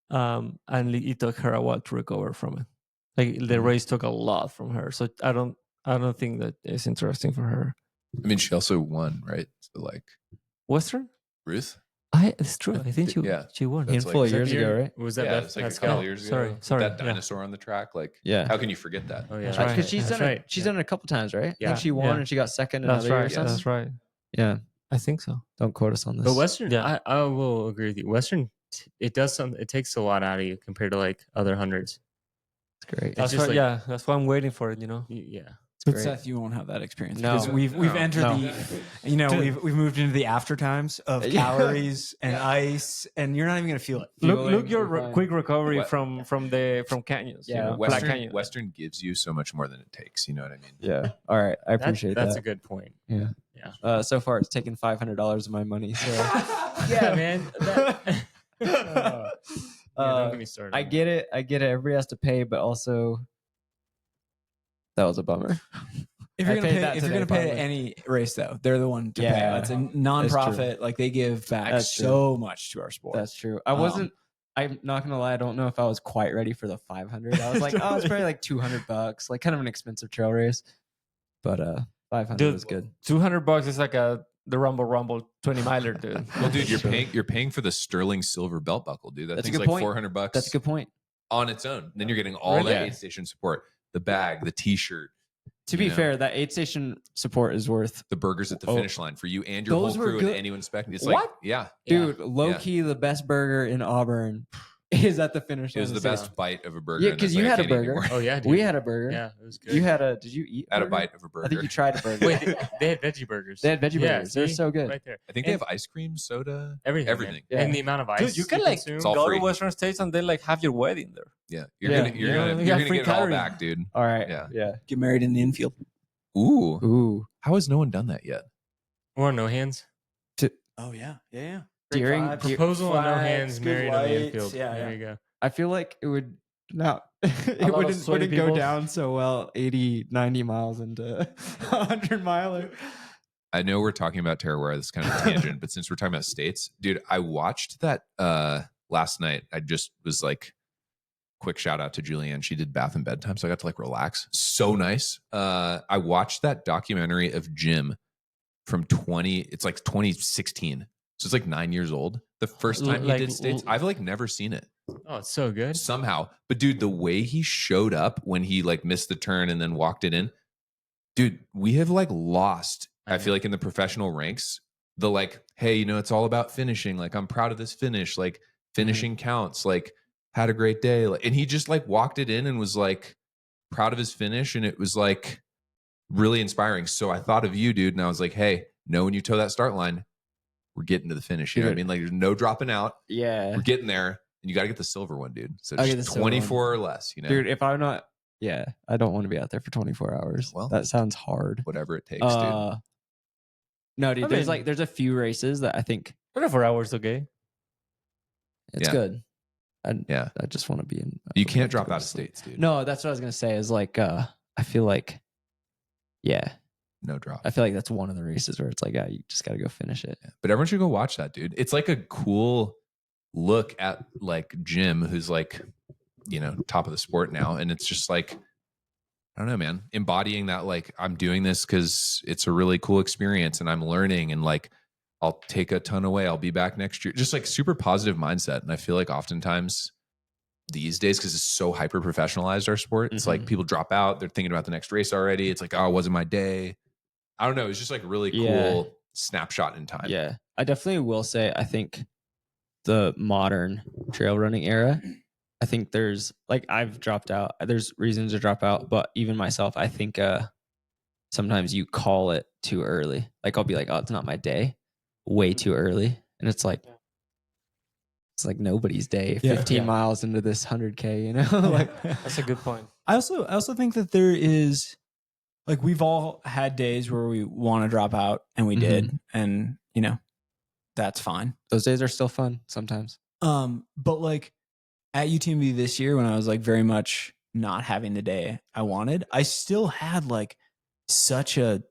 and it took her a while to recover from it. Like the race took a lot from her, so I don't think that is interesting for her. I mean, she also won, right? So like Western, Ruth. I It's true. I think she won. That's Handful of like- years ago, right? Was that Yeah, Beth it's like a Pascal? couple years ago. Sorry, With that dinosaur on the track, like Yeah. how can you forget that? Oh yeah, That's that's right. Because she's That's done it. right. She's done it a couple times, right? I Yeah. think she won Yeah. and she got second That's another year or right. something. That's right. Yeah. I think so. Don't quote us on this. But Western, Yeah. I will agree with you. Western, it does something. It takes a lot out of you compared to like other hundreds. It's great. That's That's just why, like- yeah, that's why I'm waiting for it. Yeah. But great. Seth, you won't have that experience No. because we've No. entered No. we've moved into the after times of Yeah. calories and ice, and you're not even gonna feel it. Look your fine. quick recovery What- from canyons. Yeah, you know, Black Western, Canyon. Western gives you so much more than it takes. You know what I mean? Yeah. All right. I appreciate That's that. a good point. So far, it's taken $500 of my money. So Yeah, man. Don't get me started. I get it. Everybody has to pay, but also that was a bummer. If you're I gonna paid pay, that if you're today, gonna pay finally. any race, though, they're the one to pay. Yeah. It's a nonprofit. Like they give back That's true. so much to our sport. That's true. I wasn't. I'm not gonna lie. I don't know if I was quite ready for the 500. I was like, oh, it's probably like $200, like kind of an expensive trail race. But 500 Dude, was good. $200 is like the Rumble 20 miler, dude. Well, dude, you're paying for the sterling silver belt buckle, dude. That That's a thing's good like point. $400 That's a good point. on its own. Then you're getting all Really? that aid station support, the bag, the T-shirt, To you be know. fair, that aid station support is worth, the burgers at the Oh. finish line for you and your whole Those were crew and good. anyone expecting. It's What? like, yeah, dude. Low Yeah. key, the best burger in Auburn is at the finish it line. was the of the best season. bite of a burger. Yeah, and 'cause it's you like, I had a can't eat burger. anymore. Oh yeah, dude. We had a burger. Yeah, it was good. You had a? Did you eat? I had a burger? bite of a burger. I think you tried a burger. Wait, they had veggie burgers. They had veggie Yeah, burgers. They're see? so good. Right there. I think they have ice cream, soda, Everything. everything. Man. Yeah. And the amount of ice Dude, you can like consume. It's all go free. to Western States and then like have your wedding there. Yeah, Yeah. you're You gonna got free get it all calories. back, dude. All right. Yeah. Yeah. Get married in the infield. Ooh, Ooh. how has no one done that yet? Or no hands. Oh yeah. During- Great vibes, Proposal on no flags, hands, good married on the lights. infield. Yeah, there yeah. you go. I feel like it would not. It lot of wouldn't sweaty go people. down so well. 80, 90 miles into 100 miler. I know we're talking about Tarawera. This is kind of a tangent, but since we're talking about states, dude, I watched that last night. I just was like, quick shout out to Julianne. She did bath and bedtime, so I got to like relax. So nice. I watched that documentary of Jim from 2016. So it's like 9 years old. The first time he Like, did states, I've like never seen it Oh, it's so good. somehow. But dude, the way he showed up when he like missed the turn and then walked it in, dude, we have like lost. I feel like in the professional ranks, the like, hey, you know, it's all about finishing. Like, I'm proud of this finish. Like, finishing counts. Like, had a great day. Like, and he just like walked it in and was like proud of his finish, and it was like really inspiring. So I thought of you, dude, and I was like, hey, know when you toe that start line, we're getting to the finish. You know what I mean? Like, there's no dropping out. Yeah. We're getting there, and you got to get the silver one, dude. So I'll get just the silver one. 24 or less. You know, Dude, if I'm not, yeah, I don't want to be out there for 24 hours. Well, that sounds hard. whatever it takes, dude. No, dude, I there's mean- like, there's a few races that I think 24 hours, okay? it's Yeah. good. Yeah. I just want to be in. You I'd can't like to drop go out to of sleep. states, dude. No, that's what I was gonna say. Is like, I feel like, yeah, No drop. I feel like that's one of the races where it's like, yeah, you just got to go finish it. But everyone should go watch that, dude. It's like a cool look at like Jim, who's like, you know, top of the sport now. And it's just like, I don't know, man, embodying that, like, I'm doing this because it's a really cool experience and I'm learning, and like, I'll take a ton away. I'll be back next year. Just like super positive mindset. And I feel like oftentimes these days, because it's so hyper professionalized, our sport, it's like Mhm. people drop out. They're thinking about the next race already. It's like, oh, it wasn't my day. I don't know. It's just like really Yeah. cool snapshot in time. Yeah, I definitely will say, I think the modern trail running era, I think there's like, I've dropped out. There's reasons to drop out, but even myself, I think sometimes you call it too early. Like, I'll be like, oh, it's not my day, way too early, and it's like nobody's day. Yeah. 15 Yeah. miles into this 100K, you know, like That's a good point. I also think that there is, like, we've all had days where we want to drop out, and we did, and you know, that's fine. those days are still fun sometimes. But like at UTMB this year, when I was like very much not having the day I wanted, I still had like such a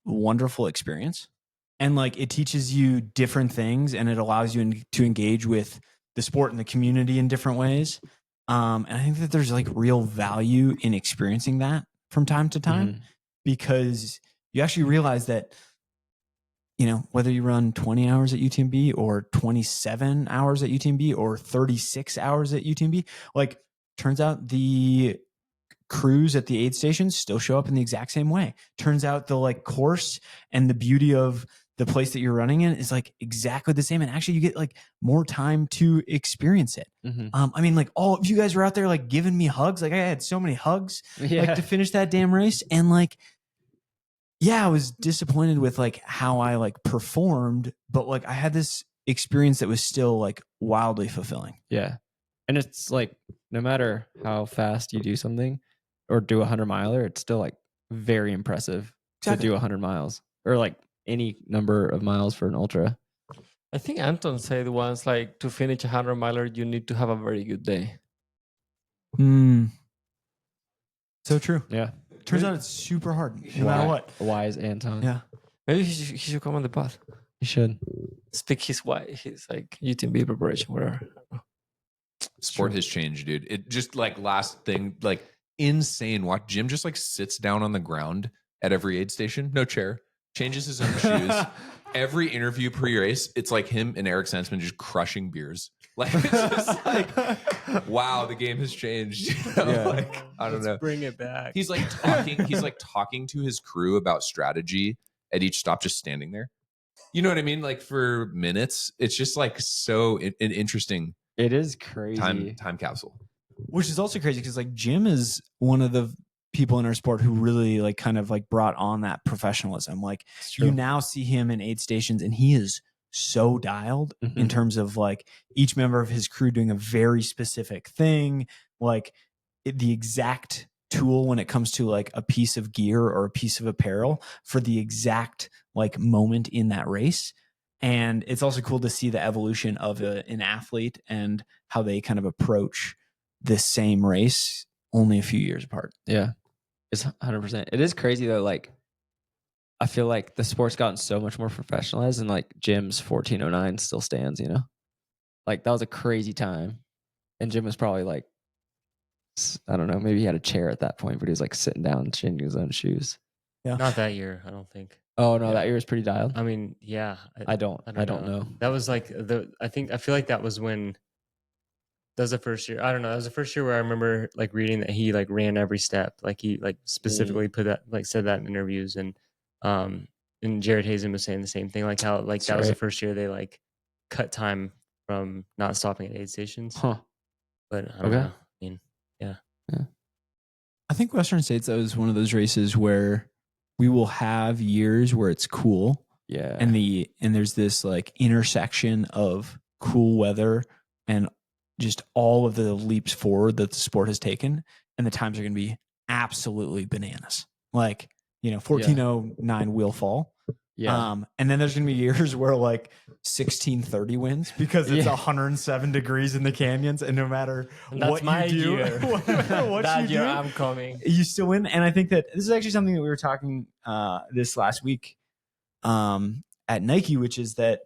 wonderful experience. And like it teaches you different things, and it allows you to engage with the sport and the community in different ways. And I think that there's like real value in experiencing that from time to time, Mhm. because you actually realize that whether you run 20 hours at UTMB or 27 hours at UTMB or 36 hours at UTMB, like turns out the crews at the aid stations still show up in the exact same way. Turns out the like course and the beauty of the place that you're running in is like exactly the same. And actually you get like more time to experience it. I mean, like all of you guys were out there like giving me hugs. Like I had so many hugs like to finish that damn race. And like, yeah, I was disappointed with like how I like performed, but like I had this experience that was still like wildly fulfilling. Yeah. And it's like, no matter how fast you do something or do 100-miler, it's still like very impressive to do 100 miles or like any number of miles for an ultra. I think Anton said once, like, to finish a 100-miler, you need to have a very good day. So true. Yeah. Turns out it's super hard, no matter what. Wise Anton. Yeah. Maybe he should come on the pod. He should. Speak his like UTMB preparation, whatever. Sport has changed, dude. It just like last thing, like insane. Watch Jim just like sits down on the ground at every aid station, no chair, changes his own shoes. Every interview pre-race, it's like him and Eric Sansman just crushing beers. Like it's just like, wow, the game has changed. Like I don't know. Bring it back. He's like talking. He's like talking to his crew about strategy at each stop, just standing there. You know what I mean? Like for minutes, it's just like so an interesting. It is crazy. Time capsule. Which is also crazy because like Jim is one of the people in our sport who really like kind of like brought on that professionalism. Like you now see him in aid stations and he is so dialed in terms of like each member of his crew doing a very specific thing, like the exact tool when it comes to like a piece of gear or a piece of apparel for the exact like moment in that race. And it's also cool to see the evolution of an athlete and how they kind of approach this same race only a few years apart. Yeah, it's 100%. It is crazy though. Like, I feel like the sport's gotten so much more professionalized, and like Jim's 14:09 still stands. You know, like that was a crazy time, and Jim was probably like, I don't know, maybe he had a chair at that point, but he was like sitting down, changing his own shoes. Yeah, Not that year, I don't think. Oh no, that year was pretty dialed. I mean, yeah. I don't know. That was like I feel like that was when that was the first year. I don't know. That was the first year where I remember like reading that he like ran every step. Like he like specifically put that, like said that in interviews, and Jared Hazen was saying the same thing. Like how like that was the first year they like cut time from not stopping at aid stations. Huh. But I don't know. I mean, yeah. I think Western States, that was one of those races where we will have years where it's cool. Yeah. And there's this like intersection of cool weather and just all of the leaps forward that the sport has taken. And the times are going to be absolutely bananas. Like, 14:09 will fall. Yeah. And then there's going to be years where like 16:30 wins because it's 107 degrees in the canyons. And no matter what you do, what that you year do, I'm coming. you still win. And I think that this is actually something that we were talking this last week at Nike, which is that,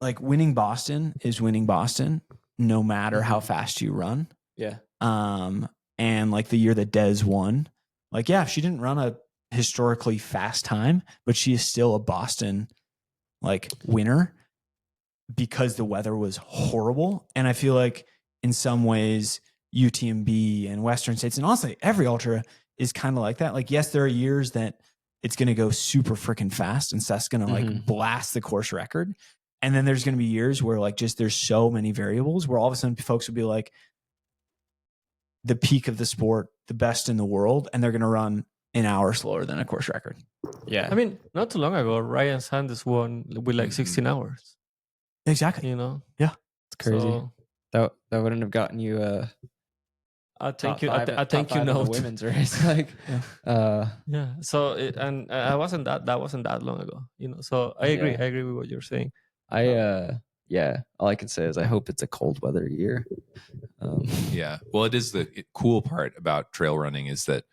like winning Boston is winning Boston no matter how fast you run. Yeah. And like the year that Des won, like, yeah, she didn't run a historically fast time, but she is still a Boston like winner because the weather was horrible. And I feel like in some ways UTMB and Western States, and honestly every ultra is kind of like that. Like, yes, there are years that it's going to go super freaking fast and Seth's going to like blast the course record. And then there's going to be years where like just there's so many variables where all of a sudden folks will be like the peak of the sport, the best in the world, and they're going to run an hour slower than a course record. Yeah. I mean, not too long ago, Ryan Sanders won with like 16 hours. Exactly. Yeah. It's crazy. So, that wouldn't have gotten you I thank you. top I thank you five in the note. women's race. Like, Yeah. So I wasn't that wasn't that long ago. So I agree. Yeah. I agree with what you're saying. Yeah, all I can say is I hope it's a cold weather year. Yeah. Well, it is the cool part about trail running is that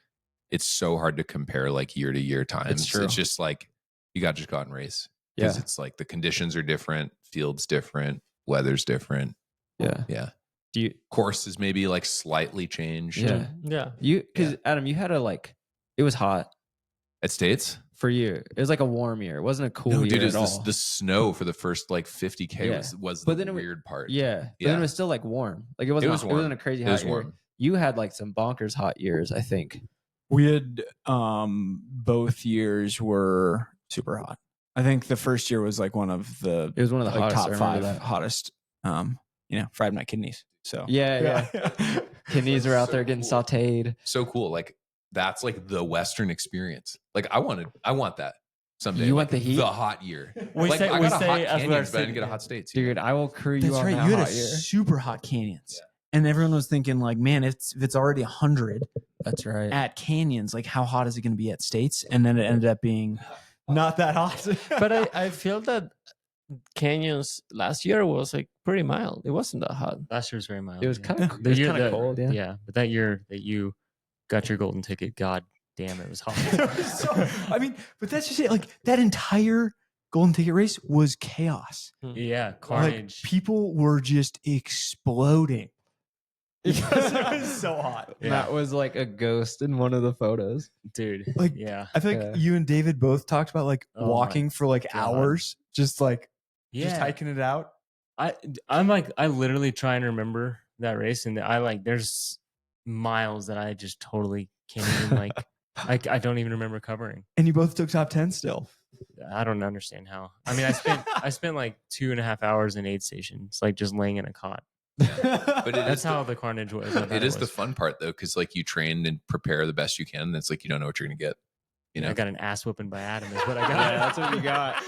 it's so hard to compare like year to year times. true. It's just like you got to just go out and race because it's like the conditions are different, field's different, weather's different. Yeah. Yeah. Do you Course is maybe like slightly changed Yeah. Yeah. Because Adam, you had it was hot. at States. for you? It was like a warm year. It wasn't a cool No, year dude, at it's all. the snow for the first like 50K Yeah. was But the then it weird part. Yeah, but Yeah. then it was still like warm. Like it wasn't. was It warm. wasn't a crazy It hot was year. warm. You had like some bonkers hot years, I think. We had both years were super hot. I think the first year was like one of the It was one of the like hottest. I top remember 5 that. hottest. Fried my kidneys. So Yeah. Kidneys are out So there getting cool. sauteed. So cool. Like that's like the Western experience. Like I want that someday. You like, want the heat? The hot year. We like say- I we got a say hot as we are canyons, but I sitting didn't get a here. hot states. Dude, I will crew you That's on right. that You had hot a year. super hot canyons. Yeah. And everyone was thinking like, man, if it's already 100 That's right. at canyons, like how hot is it going to be at states? And then it ended up being not that hot. But I feel that canyons last year was like pretty mild. It wasn't that hot. Last year was very mild. It was yeah. kind of. It The was year kind of that- cold. Yeah. Yeah, but that year that you got your golden ticket, god damn, it was hot. I mean, but that's just it. Like that entire golden ticket race was chaos. Yeah, carnage. Like people were just exploding because it was so hot. Yeah. Matt was like a ghost in one of the photos. Dude. Like, yeah. I feel like Yeah. you and David both talked about like Oh my walking for like God. hours, just like Yeah. just hiking it out. I'm like, I literally try and remember that race, and I like, there's miles that I just totally can't even like, I don't even remember covering. And you both took top 10 still. I don't understand how. I mean, I spent like 2.5 hours in aid stations, like just laying in a cot. But it That's is how the carnage was. I thought it is the was. fun part though, because like you train and prepare the best you can. And it's like you don't know what you're gonna get. You know, I got an ass whooping by Adam. Is what I got. Yeah, that's what you got.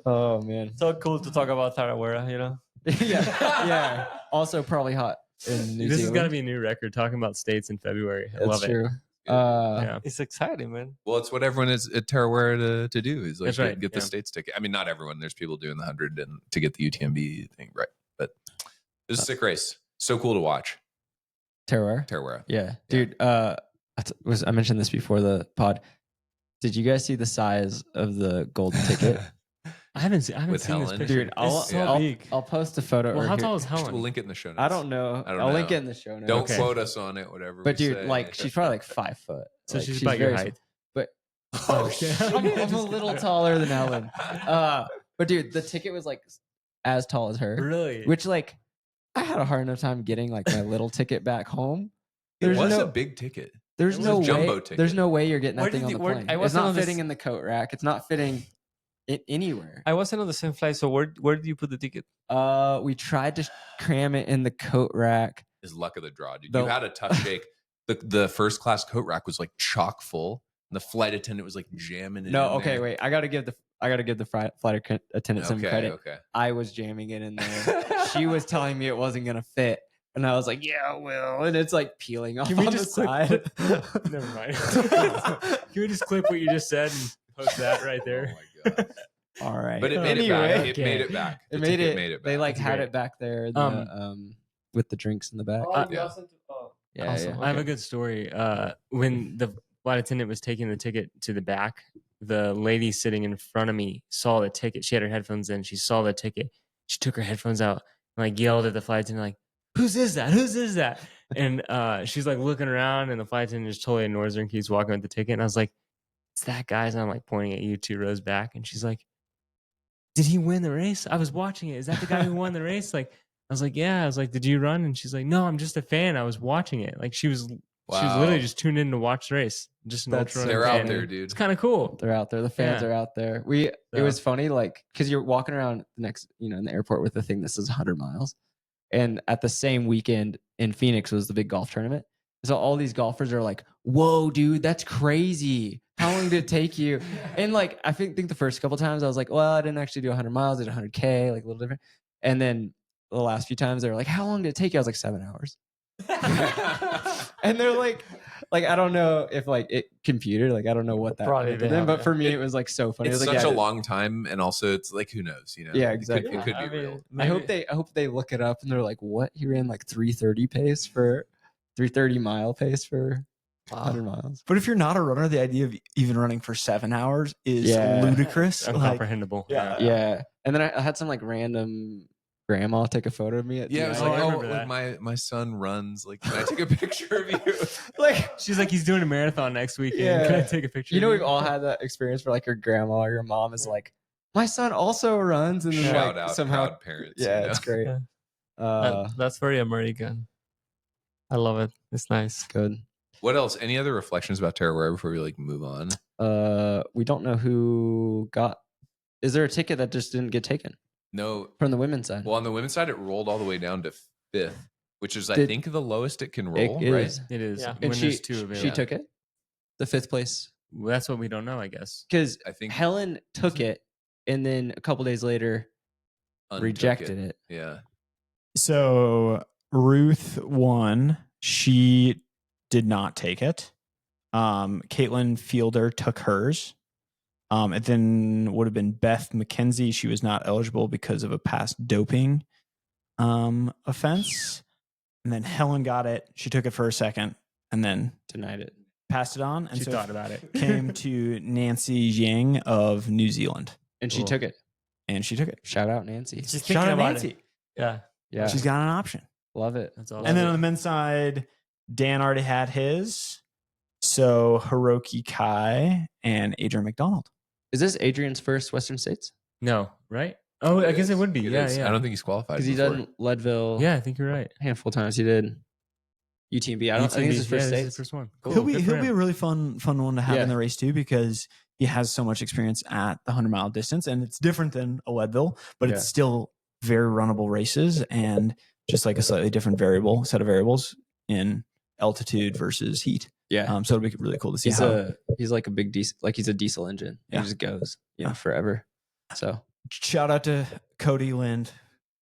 Oh man. So cool to talk about Tarawera, you know? yeah. Also probably hot in New This has Zealand. got to be a new record talking about states in February. I That's love true. it. Yeah. It's exciting, man. well, it's what everyone is at Tarawera to do is like That's right, get the yeah. states ticket. I mean, not everyone. There's people doing the 100 and to get the UTMB thing, right? But it was a sick race. So cool to watch. Tarawera. Tarawera. Yeah, dude. I mentioned this before the pod. Did you guys see the size of the golden ticket? I haven't seen With this Helen. picture. Dude, I'll, It's so I'll, big. I'll post a photo. Well, or how here- tall is Helen? We'll link it in the show notes. I don't know. I don't I'll link know. it in the show notes. Don't Okay. quote us on it, whatever. But we dude, say. like she's probably like 5 foot. So Like, she's about your very height. But Oh, shit. I'm a little taller than Ellen. But dude, the ticket was like as tall as her. Really? Which like I had a hard enough time getting like my little ticket back home. it There's was no a big ticket. there's it was no a jumbo way ticket. there's no way you're getting Where that thing did on you- the where- plane. I It's wasn't not on this- fitting in the coat rack. It's not fitting it anywhere. I wasn't on the same flight, so where did you put the ticket? We tried to cram it in the coat rack. Is luck of the draw, dude. The- You had a tough shake. The first class coat rack was like chock full. And the flight attendant was like jamming it. No, in okay, there. wait. I gotta give the flight attendant some Okay, credit. okay. I was jamming it in there. She was telling me it wasn't gonna fit, and I was like, "Yeah, it will." And it's like peeling off Can we on just the side. Never mind. Can we just clip what you just said and post that right there? Oh my god! All right. But it made Anyway. it back. It Okay. made it back. It The made ticket it. made it back. They like That's had great. it back there, with the drinks in the back. yeah. Yeah, Awesome. yeah. I have a good story. When the flight attendant was taking the ticket to the back, the lady sitting in front of me saw the ticket. She had her headphones in. She saw the ticket. She took her headphones out and like yelled at the flight attendant, like, "Whose is that? Whose is that?" And she's like looking around, and the flight attendant just totally ignores her and keeps walking with the ticket. And I was like, "It's that guy's." And I'm like pointing at you 2 rows back, and she's like, "Did he win the race? I was watching it. Is that the guy who won the race?" Like, I was like, "Yeah." I was like, "Did you run?" And she's like, "No, I'm just a fan. I was watching it." Like she was literally just tuned in to watch the race. Just an That's ultra so They're running out fan. there, dude. It's kind of cool. They're out there. The fans Yeah. are out there. It So- was funny, like, because you're walking around the next, in the airport with the thing that says 100 miles. And at the same weekend in Phoenix was the big golf tournament. So all these golfers are like, "Whoa, dude, that's crazy. How long did it take you?" And like, I think the first couple times I was like, "Well, I didn't actually do 100 miles. I did 100K, like a little different." And then the last few times they were like, "How long did it take you?" I was like, 7 hours. And they're like, I don't know if like it computed, like I don't know what that Probably did they to them, have, but yeah. for me it was like so funny. It's it was like, such yeah, a long time, and also it's like who knows, you know? Yeah, It could- exactly. It could, I be mean, real. I hope they look it up and they're like, "What? He ran like 3:30 pace for 3:30 mile pace for 100 miles." But if you're not a runner, the idea of even running for 7 hours is Yeah. ludicrous. Like, Uncomprehendable. yeah. Yeah. And then I had some like random grandma take a photo of me at Yeah, it was the Oh, like, I oh, remember like that. my son runs. Like, can I take a picture of you? like She's like, he's doing a marathon next weekend. Yeah. Can I take a picture? you know of we've all had that experience where like your grandma or your mom is like, my son also runs, and then Shout like out somehow proud parents. yeah, you know? it's great. Yeah. That's very American. I love it. It's nice. Good. What else? Any other reflections about Tarawera before we like move on? We don't know who got. Is there a ticket that just didn't get taken No. from the women's side? Well, on the women's side, it rolled all the way down to 5th, which is I Did- think the lowest it can it roll, right? is. It is. Yeah. When And there's two available. she took it, the 5th place, Well, that's what we don't know, I guess. because I think Helen took it, and then a couple days later untook rejected it. Yeah. So Ruth won. She did not take it. Caitlin Fielder took hers. It then would have been Beth McKenzie. She was not eligible because of a past doping offense. And then Helen got it. She took it for a second and then Denied it. passed it on. And She so thought about it. came to Nancy Yang of New Zealand. And she Cool. took it. And she took it. Shout out Nancy. She's Shout thinking out about Nancy. it. Yeah. Yeah, She's got an option. love it. That's awesome. And then on the men's side, Dan already had his. So Hiroki Kai and Adrian McDonald. Is this Adrian's first Western States? No, right? Oh, I guess it would be. It Yeah, is. yeah. I don't think he's qualified. Because he's before. done Leadville. Yeah, I think you're right. a handful of times. He did UTMB. I think it's his first yeah, this is States. his first one. Cool. He'll be Good for he'll be a him. really fun one to have Yeah. in the race too, because he has so much experience at the 100-mile distance, and it's different than a Leadville, but Yeah. it's still very runnable races, and just like a slightly different set of variables in altitude versus heat. Yeah, So it'll be really cool to see he's like a big diesel, like he's a diesel engine. Yeah. He just goes, forever. So Shout out to Cody Lind.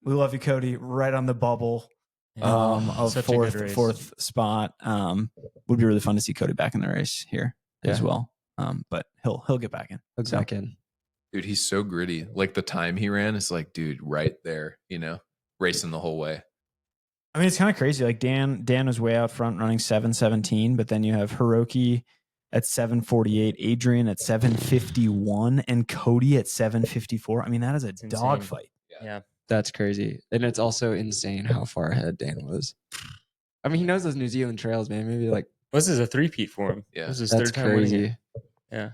We love you, Cody. Right on the bubble. Yeah. Of Such a good race. fourth spot. Would be really fun to see Cody back in the race here as Yeah. well. But he'll get back in. look So- back in. Dude, he's so gritty. Like the time he ran is like, dude, right there, racing the whole way. I mean, it's kind of crazy. Like Dan was way out front running 7:17, but then you have Hiroki at 7:48, Adrian at 7:51, and Cody at 7:54. I mean, that is a insane. dogfight. Yeah. That's crazy, and it's also insane how far ahead Dan was. I mean, he knows those New Zealand trails, man. Maybe like This is a three-peat for him. Yeah. This is his that's third time winning it. crazy. Yeah.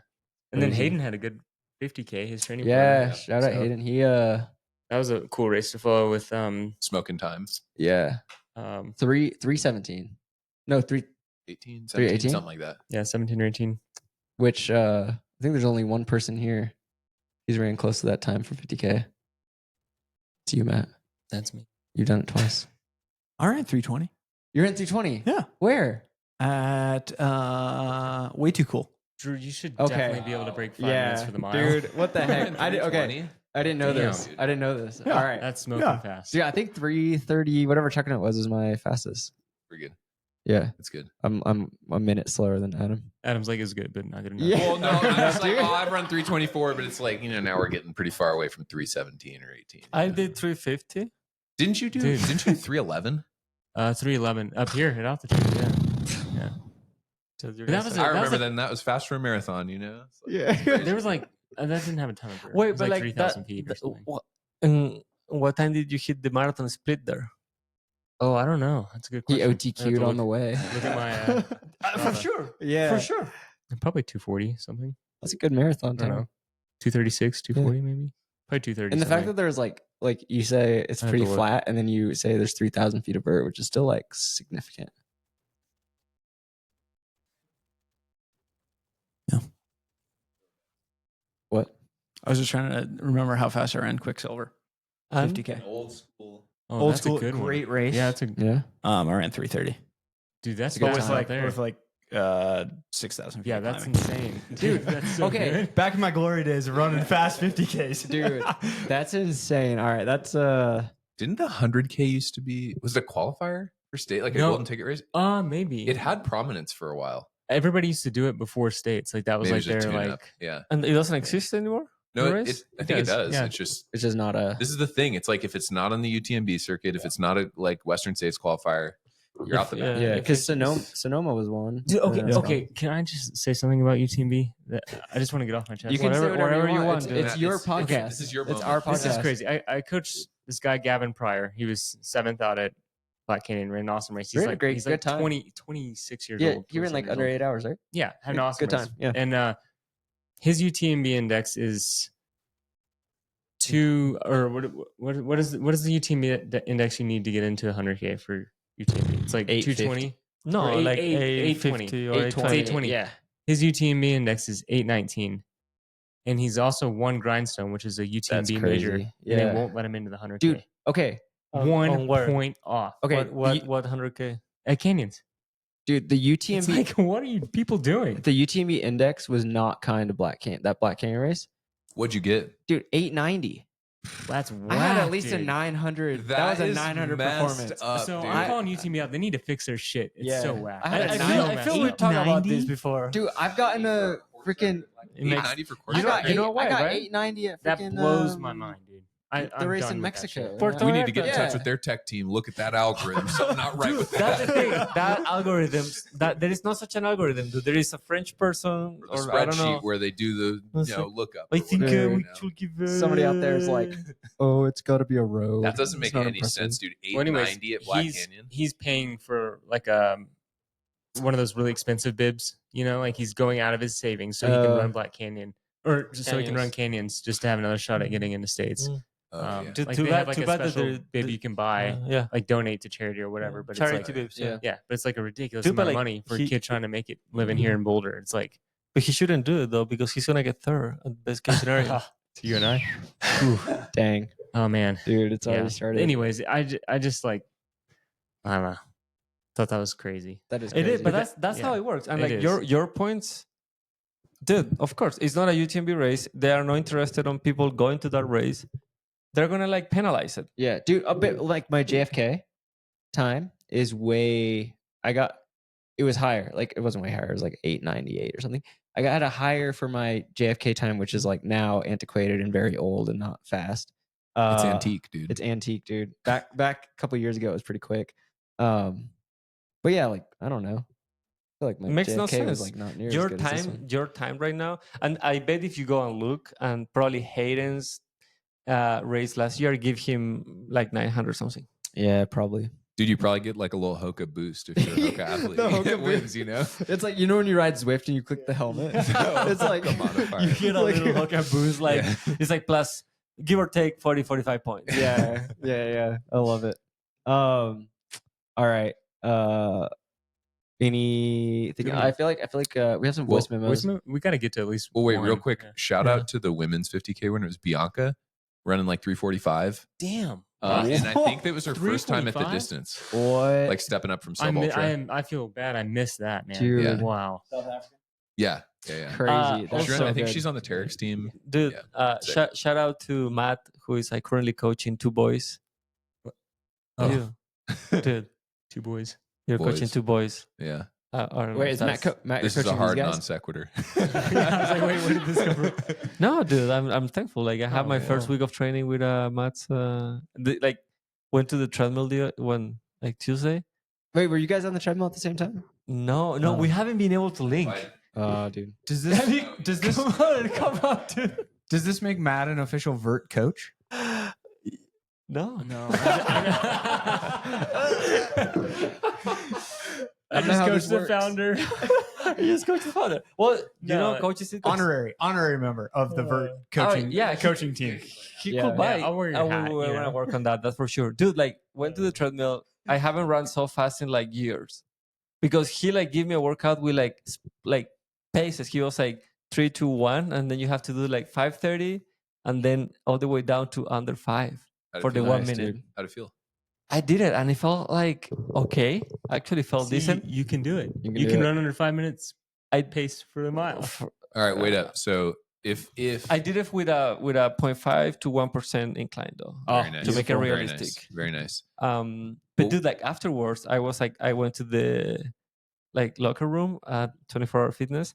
And then Crazy. Hayden had a good 50K, his training Yeah, partner. shout out So Hayden. He That was a cool race to follow with Smoking time. yeah, 3:17. No, 3, 18, 17, 3:18? something like that. 17 or 18. which I think there's only one person here. He's ran close to that time for 50K. It's you, Matt. That's me. You've done it twice. All right, 3:20. You're in 320. Yeah. Where? At Way Too Cool. Drew, you should Okay. definitely be able to break 5 minutes for the mile. Dude, what the heck? I didn't know Damn, this. dude. I didn't know this. Yeah. All right. That's smoking Yeah. fast. Yeah, I think 3:30, whatever checking it was my fastest. Pretty good. Yeah, That's good. I'm a minute slower than Adam. Adam's like is good, but not good enough. Yeah. Well, no, I'm just like, Dude. I've run 324, but it's like, now we're getting pretty far away from 317 or 18. I did 350. Didn't you do Dude. 311? 311 up here at altitude. Yeah. So you're But that gonna was say- I that remember a- then that was fast for a marathon, It's like- Yeah. There was like that didn't have a ton of. Wait, it was but like 3,000 that. feet or something. And what time did you hit the marathon split there? Oh, I don't know. That's a good He question. OTQ'd on the way. Look at my For sure. Yeah. For sure. probably 240 something. That's a good marathon I don't time. know. 236, 240 maybe. Probably 230. And the fact something. that there's like you say it's I have pretty to look. flat, and then you say there's 3,000 feet of vert, which is still like significant. Yeah. What? I was just trying to remember how fast I ran Quicksilver. And 50K. Old school. oh, Old that's school, a good great one. race. Yeah, that's a Yeah. I ran 3:30. dude. That's a But good with time out there. with 6,000 feet. Yeah, of that's climbing. insane, dude. That's so Okay. good. Back in my glory days of running fast 50Ks. Dude, that's insane. All right, that's Didn't the 100K used to be, was it a qualifier for state, like a No. golden ticket race? Maybe It had prominence for a while. everybody used to do it before states. Like that was Maybe like it's just their tune like. up. Yeah. and it doesn't exist anymore. No, The it, race? I think it does. Yeah. It's just, it's just not a this is the thing. It's like if it's not on the UTMB circuit, if it's not a like Western States qualifier, You're out the back. Yeah, if because it's- Sonoma was one. Dude, okay, Yeah. okay. Can I just say something about UTMB? I just want to get off my chest. You can say whatever you want. dude. It's your Matt, podcast. This is your It's moment. our podcast. This is crazy. I coached this guy Gavin Pryor. He was 7th out at Black Canyon, ran an awesome race. He's Ran a like great- he's good like time. 26 years Yeah, old. you ran like 27 under years 8 hours, right? old. Yeah, had an Yeah, awesome good race. time, yeah. And his UTMB index is what is the UTMB index you need to get into 100K for UTMB? It's like 850. 220. No, Or like 820 850 or 820. Yeah. His UTMB index is 819. And he's also won Grindstone, which is a UTMB major. crazy. And Yeah. they won't let him into the 100K. Dude, okay. One where? point off. Okay. What 100K? At Canyons. Dude, the UTMB It's like, what are you people doing? the UTMB index was not kind to Black Canyon race. What'd you get? Dude, 890. That's whack, I had at least dude. a 900. That was a is 900 messed performance. Up, So dude. I'm calling UTMB out. They need to fix their shit. It's Yeah. so whack. I had a That's nine- so I messed feel we up. talked about this 890? before. Dude, I've gotten a freaking. It makes- 890 for I quarter. got, you know eight- why, I got right? 890 at That freaking, blows my mind, dude. the I'm race done in with that Mexico. shit. Puerto We need to get in Yeah. touch with their tech team. Look at that algorithm. Something not right Dude, with that's the that. thing. That algorithms, that there is not such an algorithm. Dude. There is a French person, The or I don't know. spreadsheet where they do the Let's see. lookup. I or think whatever, we you know. should give Somebody out there is like, oh, it's got to be a road. That doesn't It's make not any impressive. sense, dude. Well, anyways, 890 at Black he's, Canyon. he's paying for like one of those really expensive bibs, like he's going out of his savings so he can run Black Canyon, or just so he can run canyons just to have another shot at getting into states. Mm. Oh, yeah. Too- Like too they bad- have like too a bad that special they're- bib you can buy, yeah. like donate to charity or whatever. But Charity it's like, bibs, yeah. yeah, but it's like a ridiculous Dude, but, amount of like, money for a he- kid trying to make it living here in Boulder. It's like But he shouldn't do it though because he's gonna get third at best case scenario. to you and I. Dang, Oh man, dude, it's yeah. already started. Anyways, I just like, I don't know. Thought that was crazy. that is It crazy. is, but that's yeah, how it works. And it like is. your points, dude. Of course, it's not a UTMB race. They are not interested on people going to that race. They're gonna like penalize it. Yeah, dude, a bit like my JFK time is way. It was higher. Like it wasn't way higher. It was like 898 or something. I got a higher for my JFK time, which is like now antiquated and very old and not fast. It's antique, dude. It's antique, dude. Back a couple years ago, it was pretty quick. But yeah, like I don't know. I feel like my It makes JFK no was sense. like not near Your as good as this time, one. your time right now, and I bet if you go and look, and probably Hayden's race last year give him like 900 something. Yeah, probably. Dude, you probably get like a little Hoka boost if you're a Hoka athlete. The Hoka It wins, boost. you know? It's like when you ride Zwift and you click the helmet. It's like Hoka modifier. You get a Like- little Hoka boost, like Yeah. it's like plus give or take 40-45 points. yeah. I love it. All right. Anything? Do we- I feel like we have some Well, voice memos. We got to get to at least. Well, wait, real one. quick. Yeah. Shout Yeah. out to the women's 50K winner. It was Bianca running like 345. Damn. And I think that was her first time at the 345? distance, What? like stepping up from I, sub ultra. I feel bad. I missed that, man. Dude. Yeah. Wow. Yeah. crazy. That's also- so I think good. she's on the Terex team. Dude, Yeah, sick. shout out to Matt, who is like currently coaching two boys. Oh. Dude, Two boys. you're coaching Boys. two boys. Yeah. Wait, is Matt? Matt This you're is a coaching hard these non guys? sequitur. I was like, wait, where did this come from? No, dude, I'm thankful. Like I had Oh, my first wow. week of training with Matt's. Like went to the treadmill like Tuesday. Wait, were you guys on the treadmill at the same time? No, Oh. we haven't been able to link. Oh, dude. Does this Come on, dude. does this make Matt an official vert coach? No. No. I I don't know how just this coached the works. founder. You just coach his father. Well, you No, know, coaches. Honorary member of the vert coaching yeah, coaching team. He Yeah. could buy. Yeah, I'll wear your hat, We're you gonna know? work on that. That's for sure, dude. Like went to the treadmill. I haven't run so fast in like years because he like give me a workout with like paces. He was like 3, 2, 1, and then you have to do like 5:30, and then all the way down to under 5 How'd it for the feel? 1 Nice, minute. dude. How'd it feel? I did it, and it felt like okay. I actually felt See, decent. You can do it. You can You do can it. run under 5 minutes. I'd Pace for a mile. All right, wait up. So if I did it with a 0.5 to 1% incline though. very nice. to make it Very realistic. nice. Very nice. But Well- dude, like afterwards, I went to the like locker room at 24-hour fitness.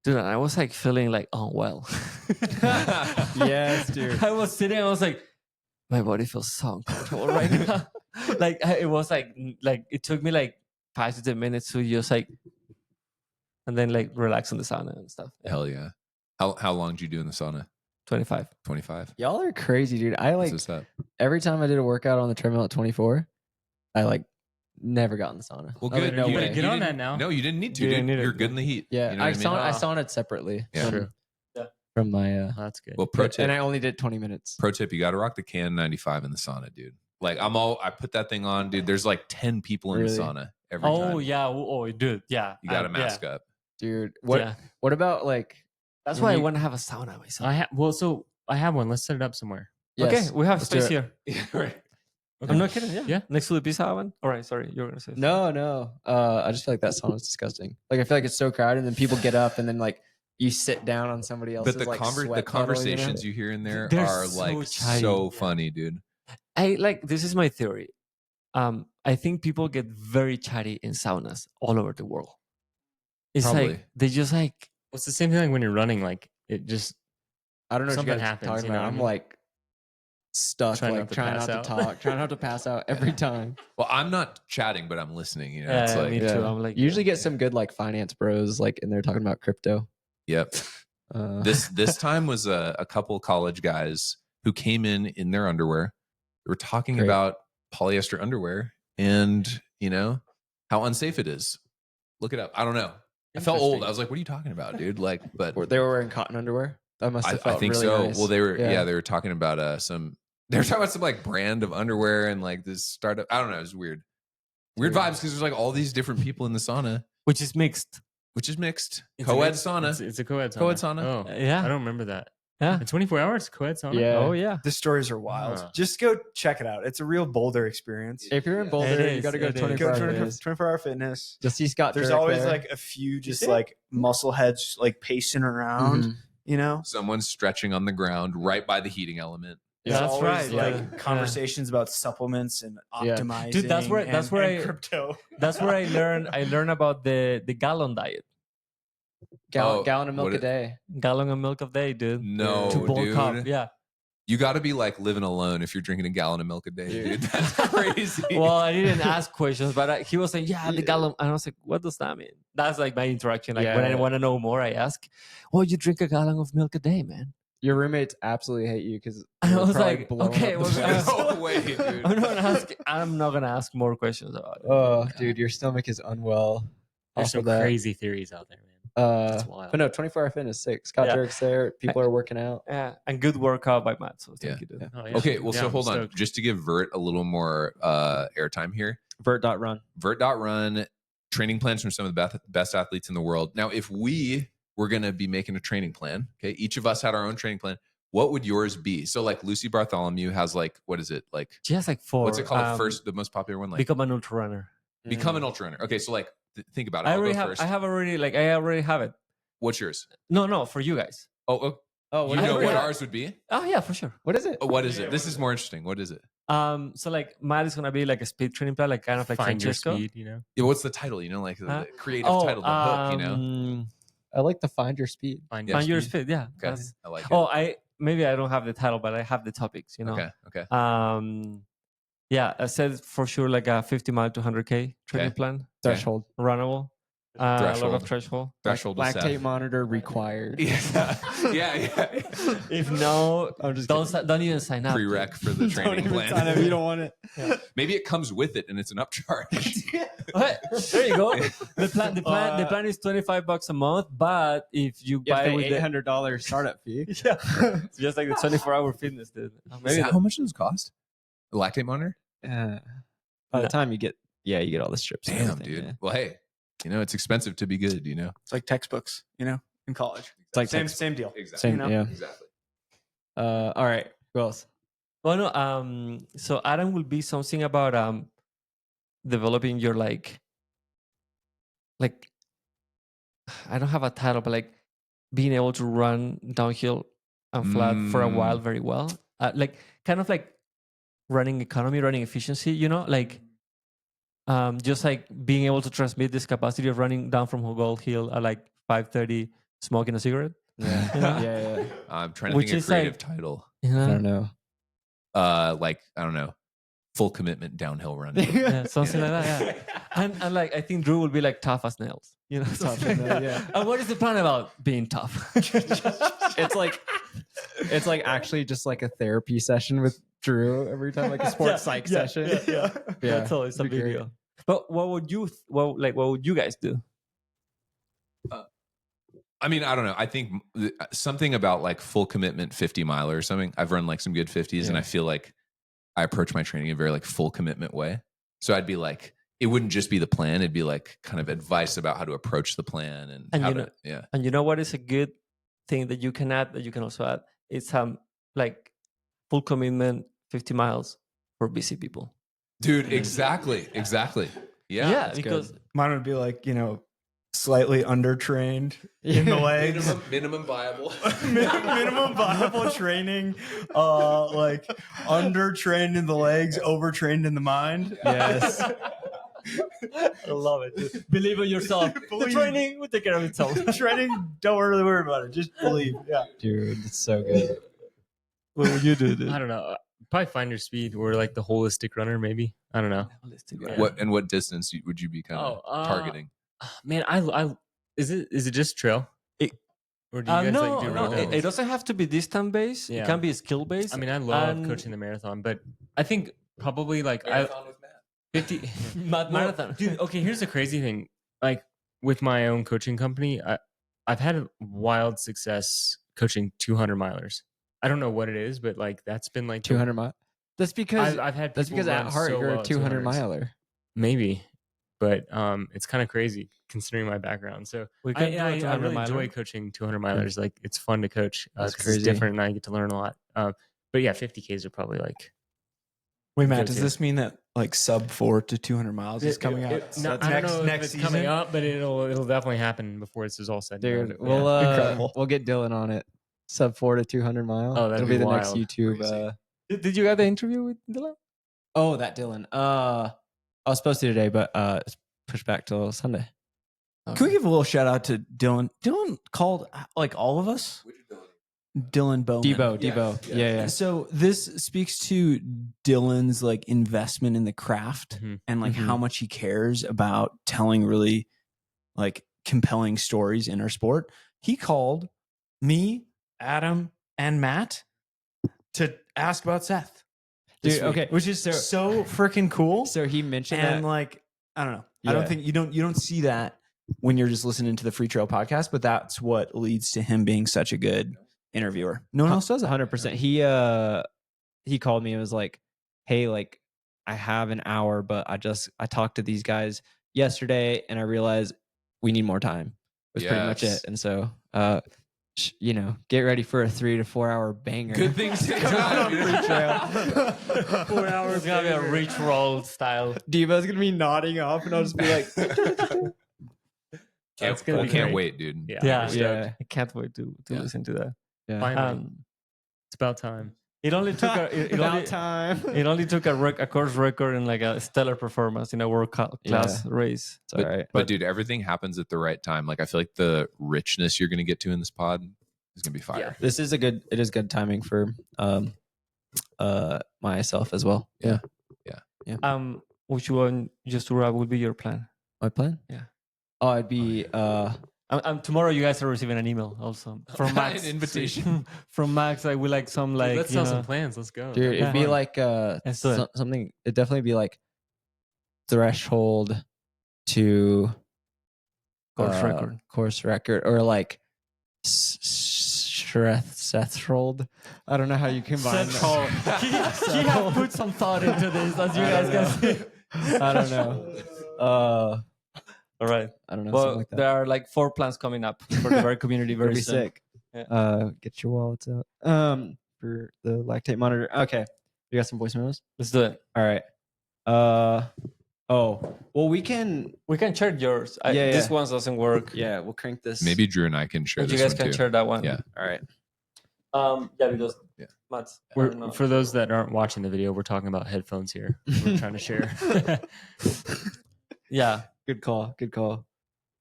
Dude, and I was like feeling like unwell. Yes, dude. I was sitting, I was like, my body feels so uncomfortable right now. like it was like it took me like 5 to 10 minutes to just like, and then like relax in the sauna and stuff. Hell yeah. How long did you do in the sauna? 25. 25. Y'all are crazy, dude. I like What's up? every time I did a workout on the treadmill at 24, I like never got in the sauna. Well, I was good. like, no You way. better get on that didn't- now. No, you didn't need to, You dude. didn't need it. You're good in the heat. Yeah, You know I what I mean? I saunaed separately. Yeah. True. From my Oh, that's good. Well, pro tip. and I only did 20 minutes. Pro tip, you got to rock the can 95 in the sauna, dude. Like I put that thing on, dude. There's like 10 people in Really? the sauna every time. Oh yeah. Oh, dude. Yeah. You got to Yeah. mask up. Dude, what Yeah. what about like That's when why I you- want to have a sauna myself. So I have one. Let's set it up somewhere. Yes, okay, we have let's do space it. here. Right. I'm not kidding. Yeah. Yeah. Next to the pizza oven. All right. Sorry, you were gonna say. No. I just feel like that sauna is disgusting. Like I feel like it's so crowded, and then people get up, and then like you sit down on somebody else's But the like sweat puddle, conversations you hear in there They're are so like chatty. so Yeah. funny, dude. I like this is my theory. I think people get very chatty in saunas all over the world. It's Probably. like they just like It's the same thing like when you're running. Like it just I don't know what Something you guys are happens, talking you know about. what I I'm mean? like stuck, Trying like not to trying not pass to out. talk, trying not to pass out every time. Well, I'm not chatting, but I'm listening. You know, Yeah, it's like, me too. I'm like you usually get some good like finance bros like in there talking about crypto. yep. This time was a couple college guys who came in their underwear. They were talking Great. about polyester underwear and you know how unsafe it is. Look it up. I don't know. I felt old. Interesting. I was like, "What are you talking about, dude?" Like, but They were wearing cotton underwear. That must have I felt think really so. nice. Well, they were they were talking about they were talking about some like brand of underwear and like this startup. I don't know. It was weird vibes because there's like all these different people in the sauna, which is mixed. which is mixed. It's a Co-ed mix- sauna. It's a co-ed sauna. Co-ed sauna. Oh, Yeah. I don't remember that. Yeah. In 24 hours, co-ed sauna. Yeah. Oh yeah. The stories are wild. Ah. Just go check it out. It's a real Boulder experience. If you're in It Boulder, you is, got to go it to is. 24 Go hour to fitness. 24-hour fitness. Just see Scott. There's Turek always there. like a few just see it? like muscle heads like pacing around, Mhm. you know? Someone's stretching on the ground right by the heating element. There's That's always right, like yeah. conversations about supplements and Yeah. optimizing. Dude, that's where and I- crypto. That's where I learned about the gallon diet. Gallon of milk what a it- day. Gallon of milk a day, dude. No, To bulk dude. up. Yeah. You got to be like living alone if you're drinking a gallon of milk a day, Dude. dude. That's crazy. Well, I didn't ask questions, but he was saying, "Yeah, the gallon," and I was like, "What does that mean?" That's like my interaction. Like Yeah, when I yeah. want to know more, I ask, "Well, you drink a gallon of milk a day, man." Your roommates absolutely hate you because I was like, okay, well, no way, dude. I'm not gonna ask more questions about it. Oh, dude, your stomach is unwell. There's off some of that. crazy theories out there, man. That's wild. But no, 24-hour fitness, sick. Scott Yeah. Turek's there. People are working out. Yeah, and good workout by Matt. So thank Yeah. you, dude. Oh, yeah. Okay, well, Yeah, so I'm hold on. stoked. Just to give Vert a little more airtime here. Vert.run. Vert.run, training plans from some of the best athletes in the world. Now, if we were going to be making a training plan, okay, each of us had our own training plan, what would yours be? So, like Lucy Bartholomew has like, what is it? Like, She has like 4. what's it called? First, the most popular one? Like, become an ultra runner. become an ultra runner. Okay, so like, think about it. I I'll already go have. first. I already have it. What's yours? No, for you guys. Oh, Oh, you what, I know already what have- ours would be? Oh yeah, for sure. what is it? Oh, what is it? This is more interesting. What is it? So like Matt is gonna be like a speed training plan, like kind of like Find your Francesco. speed, you know? Yeah, what's the title? You know, like Huh? the creative title, the hook. You know. I like the find your speed. Find Yeah. Find your speed. speed. Yeah. Okay, that's- I like it. Oh, maybe I don't have the title, but I have the topics. You know. Okay. Yeah, I said for sure like a 50-mile to 100K training Okay. plan, Threshold. runnable, a lot Threshold. of threshold. Threshold was Lactate set. monitor required. Yeah. If no, I'm just don't even sign up. dude. Prereq for the training plan. You don't want it. Maybe it comes with it and it's an upcharge. Okay, there you go. The plan is $25 a month, but if you You have buy to with pay the $800 startup fee. yeah, it's just like the 24-hour fitness, dude. Maybe How much does it cost? A lactate monitor? By the time you get all the strips. and Damn, everything, dude. yeah. Well, hey, it's expensive to be good, you know? It's like textbooks, you know, in college. It's like Same deal. Exactly. Same, you know? yeah. Exactly. All right. Who else? Well, no. So Adam will be something about developing your like I don't have a title, but like being able to run downhill and flat for a while very well. Like kind of like running economy, running efficiency. You know, like just like being able to transmit this capacity of running down from Gold Hill at like 5:30, smoking a cigarette. Yeah. You know? yeah. I'm trying to Which think of is a creative like- title. You I know? don't know. Like, I don't know. full commitment downhill run. Yeah, something like that. Yeah. And like I think Drew will be like tough as nails. You know, Tough something as like nails, that. yeah. And what is the plan about being tough? It's like actually just like a therapy session with Drew every time, like a sports psych session. Yeah. That's all. It's a it'd be great. video. But what would you? What would you guys do? I mean, I don't know. I think something about like full commitment 50 miler or something. I've run like some good 50s, and I feel like I approach my training in a very like full commitment way. So I'd be like, it wouldn't just be the plan. It'd be like kind of advice about how to approach the plan and how you to, know, yeah. And you know what is a good thing that you can add, that you can also add? It's like full commitment 50 miles for busy people. Dude, exactly. Yeah. Because Mine would be like, slightly undertrained in the legs. Minimum viable. Minimum viable training, like undertrained in the legs, overtrained in the mind. Yes. I love it. Believe in yourself. The Believe. training will take care of itself. Training, don't really worry about it. Just believe. Yeah. Dude, it's so good. What would you do, dude? I don't know. Probably find your speed or like the holistic runner, maybe. I don't know. What distance would you be kind of targeting? Man, I is it just trail? Or do you guys no, like do no. road It doesn't have to be distance based. Yeah. It can be skill based. I mean, I love And- coaching the marathon, but I think probably like Marathon with Matt. 50 marathon. Dude, okay, here's the crazy thing. Like with my own coaching company, I've had a wild success coaching 200 milers. I don't know what it is, but like that's been like 200 miles. That's because I've had that's people because at run heart so you're well a at 200 200s. miler. Maybe, but it's kind of crazy considering my background. So We can do a I 200 really miler. enjoy coaching 200 milers. Like it's fun to coach. That's 'cause crazy. It's different, and I get to learn a lot. But yeah, 50Ks are probably like. Wait, Matt, Go does to. this mean that like sub 4 to 200 miles is coming out? No, That's I don't know if next it's season? coming up, but it'll definitely happen before this is all said. and Dude, done. we'll Yeah. Incredible. we'll get Dylan on it. Sub 4 to 200 mile. Oh, that'd It'll be be the next wild. YouTube. Crazy. Did you get the interview with Dylan? Oh, that Dylan. I was supposed to today, but it's pushed back till Sunday. Can we give a little shout out to Dylan? Dylan called like all of us. Dylan Bowman. Debo. Yeah. So this speaks to Dylan's like investment in the craft Mhm. and like Mhm. how much he cares about telling really like compelling stories in our sport. He called me, Adam, and Matt to ask about Seth. this Dude, week, okay. which is so freaking cool. So he mentioned And that. like, I don't know. I don't Yeah. think you don't see that when you're just listening to the Free Trail podcast, but that's what leads to him being such a good interviewer. No one else does that. 100%. He called me and was like, "Hey, like I have an hour, but I talked to these guys yesterday and I realized we need more time." Was pretty much Yes. it. And so get ready for a 3 to 4 hour banger. Good things to come out of Free it. Trail. 4 hours. It's gonna be a reach roll style. Devo's gonna be nodding off, and I'll just be like, That's gonna be Can't great. wait, dude. Yeah, Yeah. we're stoked. yeah, I can't wait to Yeah. listen to that. yeah. Finally, it's about time. It only took About time. it only took a course record and like a stellar performance in a world class race. It's all right. But dude, everything happens at the right time. Like I feel like the richness you're gonna get to in this pod is gonna be fire. This is it is good timing for myself as well. Yeah. Which one, just to wrap, would be your plan? My plan? Yeah. Oh, I'd be Tomorrow you guys are receiving an email also from Max. An invitation. From Max. Like we like some like Let's you tell know, some plans. Let's go. dude, it'd be Yeah. like Let's do it. something it'd definitely be like threshold to course record or like threshold. I don't know how you combine Threshold. he have put some thought into this, as you guys can see. I don't know. All right. I don't know. Well, something like that. there are like 4 plans coming up for the very community That'd very be soon. sick. Yeah. Get your wallets out. For the lactate monitor. Okay. You got some voice memos? Let's do it. All right. Well, we can. We can share yours. Yeah, This yeah. one doesn't work. Yeah, we'll crank this. Maybe Drew and I can share But you this guys one can too. share that one. Yeah. All right. Yeah, because Yeah. Mats, I don't know. For those that aren't watching the video, we're talking about headphones here. We're trying to share. Yeah, Good call. Good call.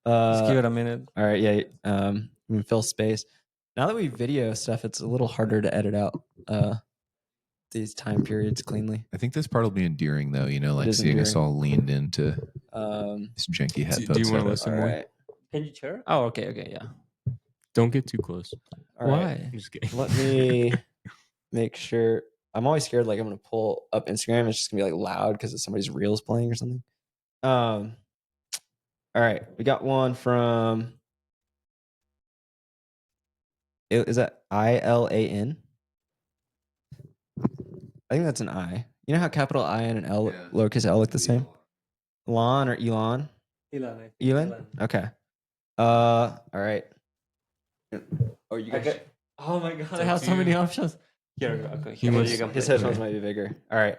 just give it a minute. All right. Yeah. We fill space. Now that we video stuff, it's a little harder to edit out. these time periods cleanly. I think this part will be endearing, though. You know, like is seeing us endearing. all leaned into this janky headphone do you want to setup. listen All more? right. Can you share? Oh, okay, yeah. Don't get too close. All right. I'm just kidding. Let me make sure. I'm always scared like I'm gonna pull up Instagram. It's just gonna be like loud because somebody's reels playing or something. All right, we got one from. Is that ILAN? I think that's an I. You know how capital I and an L, Yeah. lowercase L look the same? Elon or Elon? Elon? Okay. All right. Oh, you guys. Oh my god, I up have to so many you. options. Here, okay. He wants- His headphones might be bigger. All right.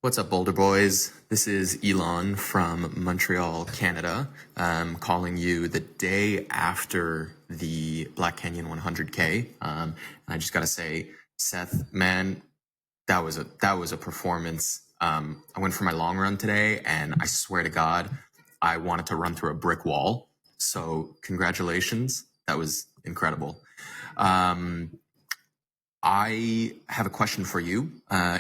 What's up, Boulder boys? This is Elon from Montreal, Canada. I'm calling you the day after the Black Canyon 100K. And I just gotta say, Seth, man, that was a performance. I went for my long run today, and I swear to God, I wanted to run through a brick wall. So congratulations, that was incredible. I have a question for you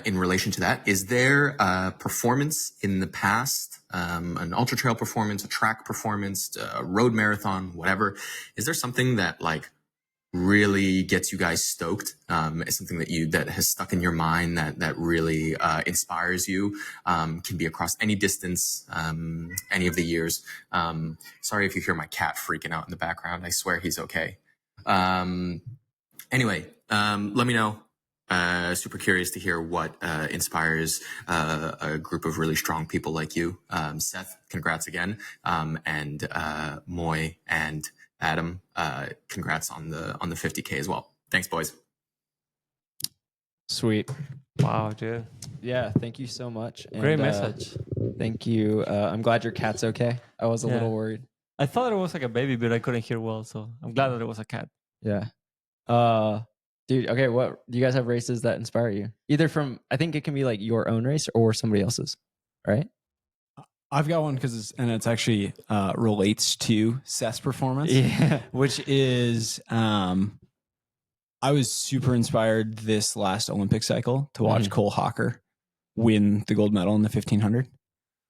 in relation to that. Is there a performance in the past, an ultra trail performance, a track performance, a road marathon, whatever? Is there something that like really gets you guys stoked? Is something that has stuck in your mind that really inspires you? Can be across any distance, any of the years. Sorry if you hear my cat freaking out in the background. I swear he's okay. Anyway, let me know. Super curious to hear what inspires a group of really strong people like you. Seth, congrats again. And Moy and Adam, congrats on the 50K as well. Thanks, boys. Sweet. Wow, dude. Yeah, thank you so much. Great And, message. Thank you. I'm glad your cat's okay. I was a Yeah. little worried. I thought it was like a baby, but I couldn't hear well, so I'm glad that it was a cat. Yeah. Dude, okay, what do you guys have races that inspire you? Either from I think it can be like your own race or somebody else's, right? I've got one because it's actually relates to Seth's performance. Yeah. Which is I was super inspired this last Olympic cycle to watch Cole Hawker win the gold medal in the 1500.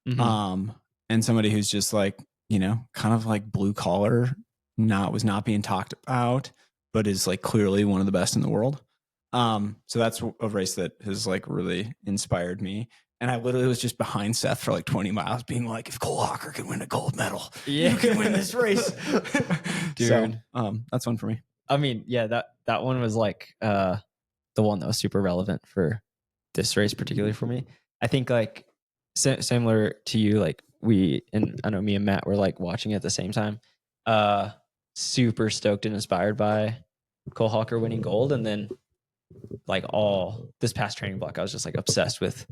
And somebody who's just like, you know, kind of like blue collar, was not being talked about, but is like clearly one of the best in the world. So that's a race that has like really inspired me. And I literally was just behind Seth for like 20 miles being like, if Cole Hawker can win a gold medal, you can win this race. Dude. So, that's one for me. I mean, yeah, that one was like the one that was super relevant for this race, particularly for me. I think like similar to you, like I know me and Matt were like watching it at the same time. Super stoked and inspired by Cole Hawker winning gold, and then like all this past training block, I was just like obsessed with.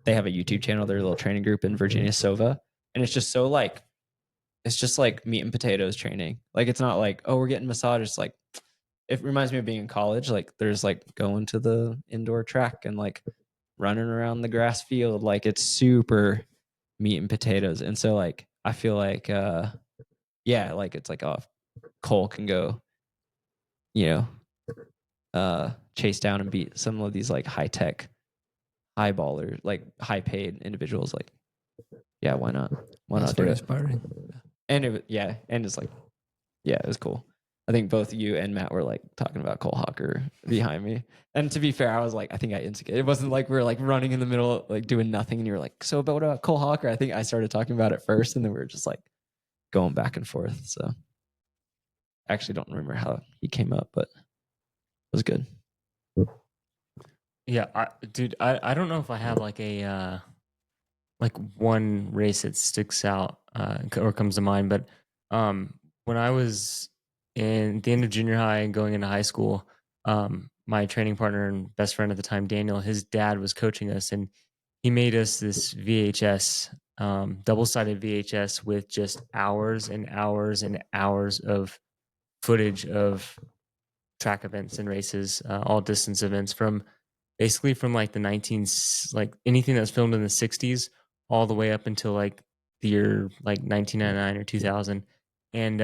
They have a YouTube channel, their little training group in Virginia Sova, and it's just so like it's just like meat and potatoes training. Like it's not like, oh, we're getting massages. It's like it reminds me of being in college. Like there's like going to the indoor track and like running around the grass field. Like it's super meat and potatoes. And so like I feel like yeah, like it's like Cole can go, you know, chase down and beat some of these like high tech, high ballers, like high paid individuals. Like, yeah, why not? Why That's not do very it? inspiring. And and it's like, yeah, it was cool. I think both you and Matt were like talking about Cole Hawker behind me. And to be fair, I was like, I think I instigated. It wasn't like we were like running in the middle, like doing nothing. And you were like, so what about Cole Hawker? I think I started talking about it first, and then we were just like going back and forth. So I actually don't remember how he came up, but it was good. Yeah, I don't know if I have like a like one race that sticks out or comes to mind, but when I was in the end of junior high and going into high school, my training partner and best friend at the time, Daniel, his dad was coaching us, and he made us this VHS, double-sided VHS with just hours and hours and hours of footage of track events and races, all distance events from like the like anything that's filmed in the 60s all the way up until like the year like 1999 or 2000. And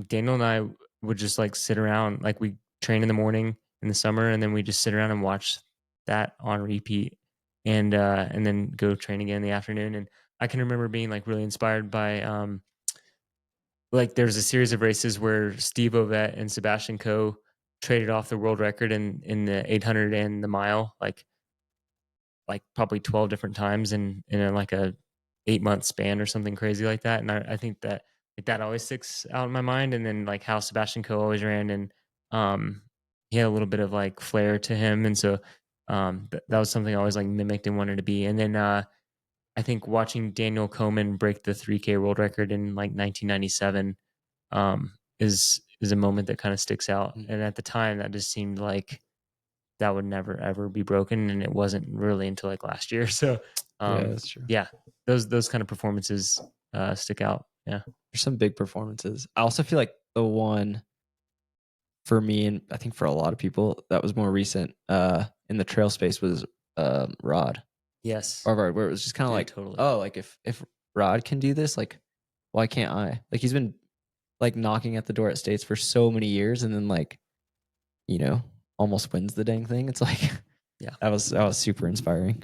Daniel and I would just like sit around, like we train in the morning in the summer, and then we just sit around and watch that on repeat, and then go train again in the afternoon. And I can remember being like really inspired by like there's a series of races where Steve Ovett and Sebastian Coe traded off the world record in the 800 and the mile, like probably 12 different times in like a 8-month span or something crazy like that. And I think that like that always sticks out in my mind. And then like how Sebastian Coe always ran, and he had a little bit of like flair to him, and so that was something I always like mimicked and wanted to be. And then I think watching Daniel Komen break the 3K world record in like 1997 is a moment that kind of sticks out. And at the time, that just seemed like that would never ever be broken, and it wasn't really until like last year. So Yeah, that's true. yeah, those kind of performances stick out. Yeah, There's some big performances. I also feel like the one for me, and I think for a lot of people, that was more recent in the trail space was Rod. yes, Harvard, where it was just kind of Yeah, like, totally. oh, like if Rod can do this, like, why can't I? Like he's been like knocking at the door at States for so many years, and then like, you know, almost wins the dang thing. It's like, Yeah. that was super inspiring.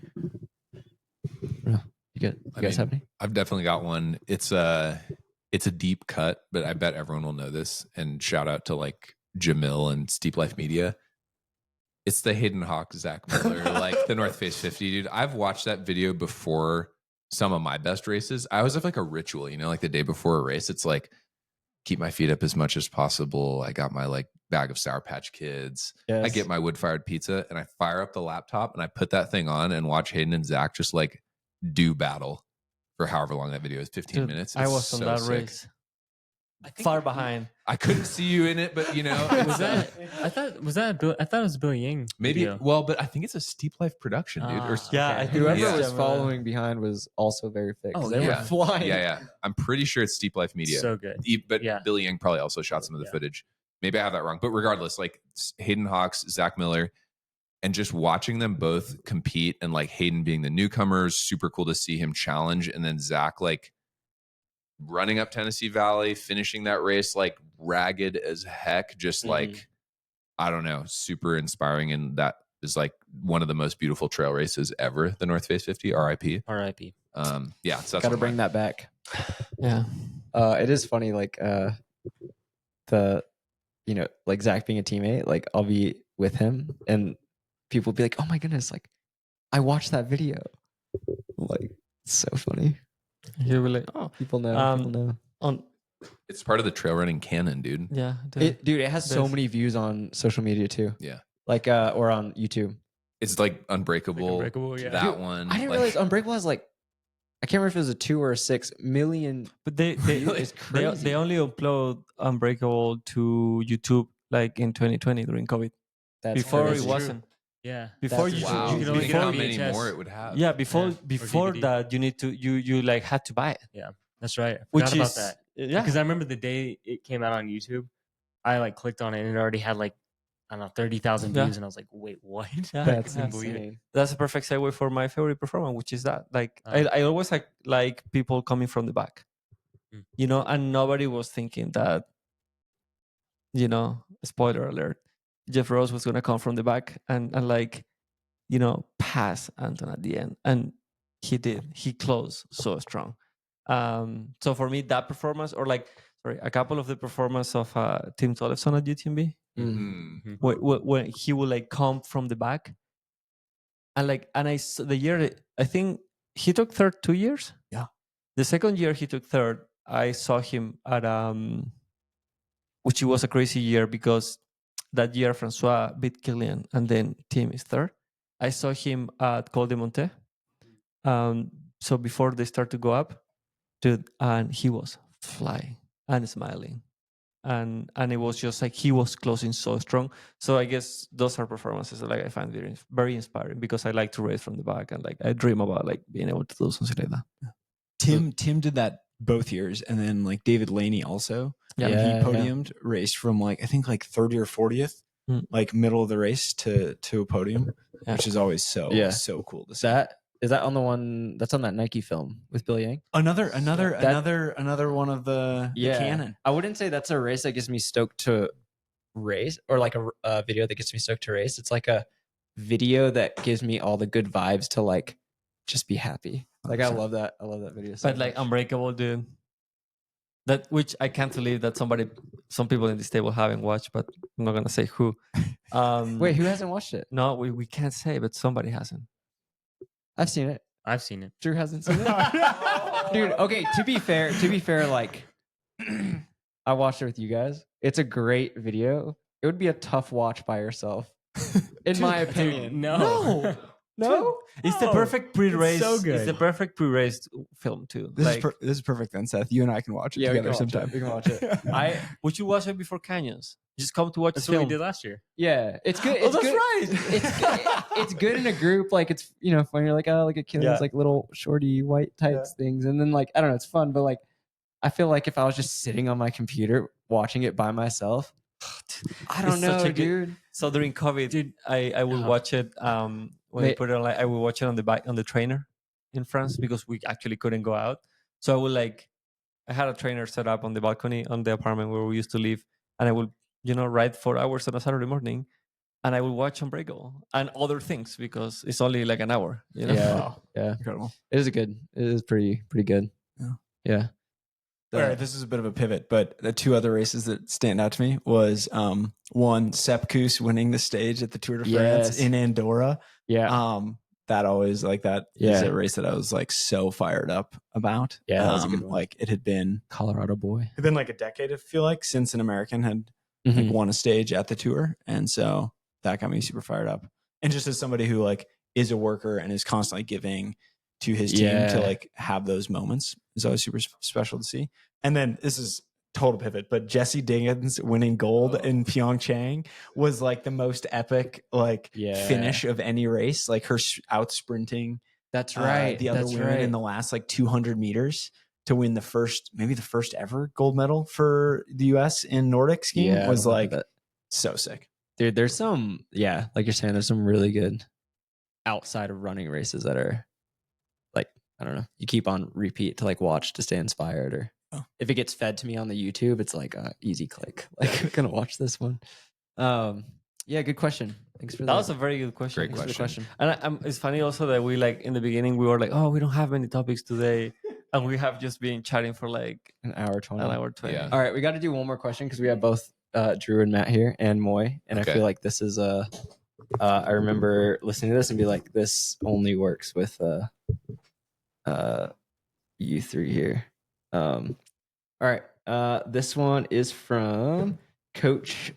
Yeah. You guys have any? I've definitely got one. It's a deep cut, but I bet everyone will know this. And shout out to like Jamil and Steep Life Media. It's the Hayden Hawk, Zach Miller, like the North Face 50, dude. I've watched that video before some of my best races. I always have like a ritual, you know, like the day before a race. It's like keep my feet up as much as possible. I got my like bag of Sour Patch Kids. Yes. I get my wood-fired pizza and I fire up the laptop and I put that thing on and watch Hayden and Zach just like do battle for however long that video is, 15 Dude, minutes. I It's was on so that sick. race. Far behind. I couldn't see you in it, but you know, was that? I thought it was Billy Yang. maybe. video. Well, but I think it's a Steep Life production, dude. Or Ah, Yeah, okay. I think Whoever Yeah. was Jamil. following behind was also very fit. 'cause Oh, they yeah. were flying. yeah. I'm pretty sure it's Steep Life Media. So good. But Yeah. Billy Yang probably also shot some of the Yeah. footage. Maybe I have that wrong, but regardless, like Hayden Hawks, Zach Miller, and just watching them both compete, and like Hayden being the newcomers, super cool to see him challenge, and then Zach like running up Tennessee Valley, finishing that race like ragged as heck, just like I don't know, super inspiring, and that is like one of the most beautiful trail races ever. The North Face 50, RIP. R.I.P. Yeah, so that's Got to one bring of that back. Yeah. It is funny, like the, you know, like Zach being a teammate, like I'll be with him and people will be like, oh my goodness, like I watched that video. Like it's so funny. You were like, oh, People know. Um, People know. on It's part of the trail running canon, dude. yeah, Dude, it has so there's- many views on social media too. Yeah. Like or on YouTube. It's like Unbreakable. Unbreakable, yeah. That Dude, one. I didn't like, realize Unbreakable has like, I can't remember if it was a 2 or a 6 million. but they Really? It's they crazy. only upload Unbreakable to YouTube like in 2020 during COVID. That's Before crazy. it wasn't. Yeah. Before That's you, wow. you you could Think only of get it how on many VHS. more it would have. yeah, before Yeah, or before DVD. that you need to you like had to buy it. That's right. I Which forgot about is that. yeah. Because I remember the day it came out on YouTube, I like clicked on it and it already had like, I don't know, 30,000 Yeah. views, and I was like, wait, what? Yeah, I That's couldn't believe it. insane. That's a perfect segue for my favorite performance, which is that. Like Ah. I always like people coming from the back. Mm. You know, and nobody was thinking that, you know, spoiler alert, Jeff Rose was gonna come from the back and like, you know, pass Anton at the end. And he did. He closed so strong. So for me, that performance, or like a couple of the performance of Tim Tollefson at UTMB, Mm. when he would like come from the back, and the year I think he took third 2 years. Yeah. The second year he took third, I saw him at which was a crazy year because that year Francois beat Killian and then Tim is third. I saw him at Col de Monte. So before they start to go up, dude, and he was flying and smiling. And it was just like he was closing so strong. So I guess those are performances that like I find very, very inspiring because I like to race from the back and like I dream about like being able to do something like that. Tim did that both years, and then like David Laney also. Yeah. When Yeah, he podiumed, raced from like I think like 30 or 40th, Mm. like middle of the race to a podium, Yeah. which is always so Yeah. so cool to see. That Is that on the one that's on that Nike film with Bill Yang? Another That- one of the canon. I wouldn't say that's a race that gets me stoked to race, or like a video that gets me stoked to race. It's like a video that gives me all the good vibes to like just be happy. Like I love that video. So But like much. Unbreakable, dude. That which I can't believe that some people in this table haven't watched, but I'm not gonna say who. Wait, who hasn't watched it? No, we can't say, but somebody hasn't. I've seen it. I've seen it. Drew hasn't seen it. Dude, okay, to be fair, like I watched it with you guys. It's a great video. It would be a tough watch by yourself. In my opinion. No. No? It's the perfect pre-race. so good. It's the perfect pre-race film too. This is perfect then, Seth. You and I can watch it Yeah, together sometime. We can watch it. Would you watch it before Canyons? Just come to watch That's the what film. we did last year. Yeah, it's good. Oh, It's that's good. right. It's good. It's good in a group. Like it's when you're like, oh, look at Killian's Yeah. like little shorty white tights things, and then like I don't know, it's fun. But like, I feel like if I was just sitting on my computer watching it by myself, I don't It's such know, a good- dude. So during COVID, dude, I would watch it. When they put it on, like I would watch it on the bike on the trainer in France because we actually couldn't go out. So I would I had a trainer set up on the balcony on the apartment where we used to live, and I would ride 4 hours on a Saturday morning, and I would watch Unbreakable and other things because it's only like an hour. Yeah, yeah, Incredible. it is pretty good. Yeah. All right, this is a bit of a pivot, but the two other races that stand out to me was one, Sepp Kuss winning the stage at the Tour de France Yes. in Andorra. Yeah, That always like that is a race that I was like so fired up about. Yeah, that was a good one. Like it had been Colorado boy. like a decade, I feel like, since an American had Mm-hmm. like won a stage at the Tour, and so that got me super fired up. And just as somebody who like is a worker and is constantly giving to his team to like have those moments is always super special to see. And then this is total pivot, but Jessie Diggins winning gold in Pyeongchang was like the most epic finish of any race. Like her out sprinting That's right. the other women in the last like 200 meters to win maybe the first ever gold medal for the US in Nordic skiing was like so sick. Dude, there's some, like you're saying, there's some really good outside of running races that are like, I don't know, you keep on repeat to like watch to stay inspired, or if it gets fed to me on the YouTube, it's like a easy click. Like I'm gonna watch this one. Yeah, good question. Thanks for that. That was a very good question. Great Good question. And it's funny also that we in the beginning we were like, oh, we don't have many topics today, and we have just been chatting for like An hour 20. an hour 20. Yeah. All right, we got to do one more question because we have both Drew and Matt here and Moy, and Okay. I feel like this is I remember listening to this and be like, this only works with you three here. All right, this one is from Coach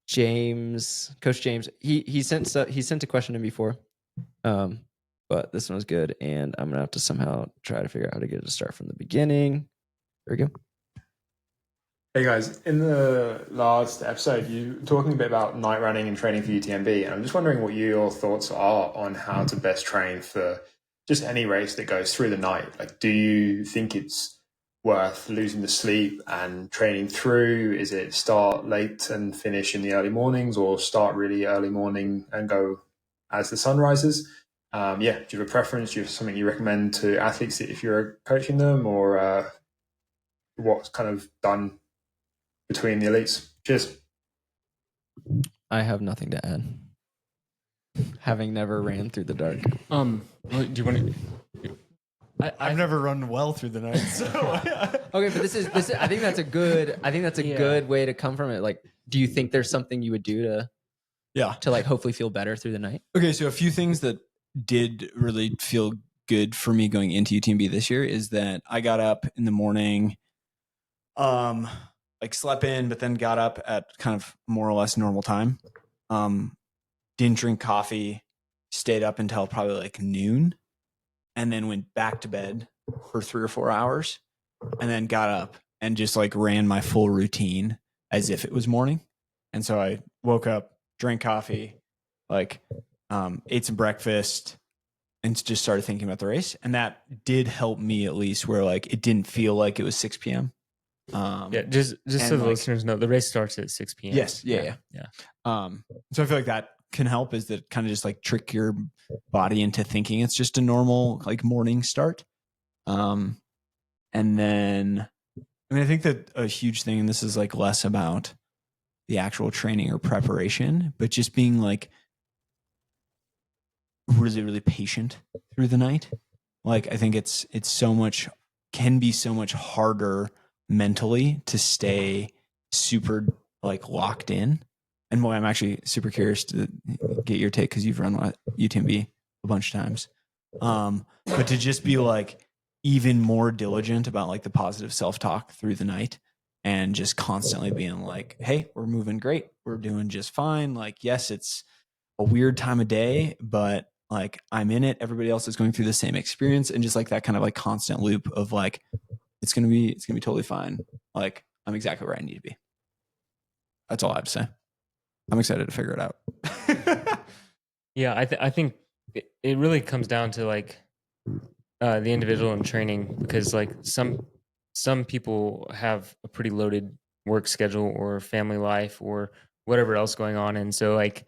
James. Coach James. He sent a question in before, but this one was good, and I'm gonna have to somehow try to figure out how to get it to start from the beginning. There we go. Hey guys, in the last episode, you were talking a bit about night running and training for UTMB, and I'm just wondering what your thoughts are on how to best train for just any race that goes through the night. Like, do you think it's worth losing the sleep and training through? Is it start late and finish in the early mornings, or start really early morning and go as the sun rises? Do you have a preference? Do you have something you recommend to athletes if you're coaching them, or what's kind of done between the elites? Cheers. I have nothing to add. Having never ran through the dark. Do you want to? I've never run well through the night. So Okay, but this is I think that's a good good way to come from it. Like, do you think there's something you would do to like hopefully feel better through the night? Okay, so a few things that did really feel good for me going into UTMB this year is that I got up in the morning, like slept in, but then got up at kind of more or less normal time. Didn't drink coffee, stayed up until probably like noon, and then went back to bed for 3 or 4 hours, and then got up and just like ran my full routine as if it was morning. And so I woke up, drank coffee, like ate some breakfast, and just started thinking about the race. And that did help me, at least, where like it didn't feel like it was 6 p.m. Just so the like- listeners know, the race starts at 6 p.m. Yes. Yeah. Yeah. So I feel like that can help is that kind of just like trick your body into thinking it's just a normal like morning start. And then, I mean, I think that a huge thing, and this is like less about the actual training or preparation, but just being like really, really patient through the night. Like, I think it's can be so much harder mentally to stay super like locked in. And I'm actually super curious to get your take because you've run UTMB a bunch of times. But to just be like even more diligent about like the positive self-talk through the night and just constantly being like, hey, we're moving great. We're doing just fine. Like, yes, it's a weird time of day, but like I'm in it. Everybody else is going through the same experience. And just like that kind of like constant loop of like, it's gonna be totally fine. Like I'm exactly where I need to be. That's all I have to say. I'm excited to figure it out. Yeah, I think it really comes down to like the individual in training, because like some people have a pretty loaded work schedule or family life or whatever else going on, and so like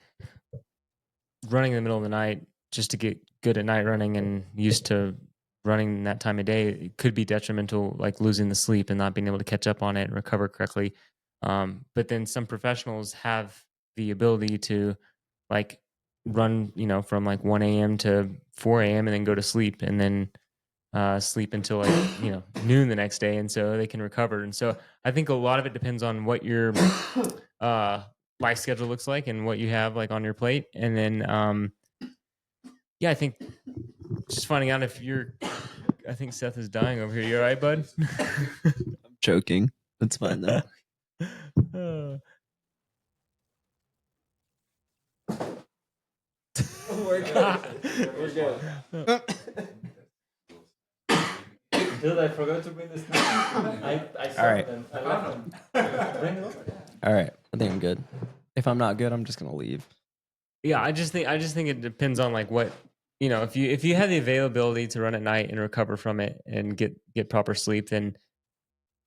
running in the middle of the night just to get good at night running and used to running that time of day, it could be detrimental, like losing the sleep and not being able to catch up on it and recover correctly. But then some professionals have the ability to like run, from like 1 a.m. to 4 a.m. and then go to sleep and then sleep until like, noon the next day. And so they can recover. And so I think a lot of it depends on what your life schedule looks like and what you have like on your plate. And then, I think just finding out if I think Seth is dying over here. You all right, bud? I'm joking. That's fine though. We're good. Dude, I forgot to bring this. I All right. them. I left them. Bring it over. All right. I think I'm good. If I'm not good, I'm just gonna leave. Yeah, I just think it depends on like what, if you have the availability to run at night and recover from it and get proper sleep, then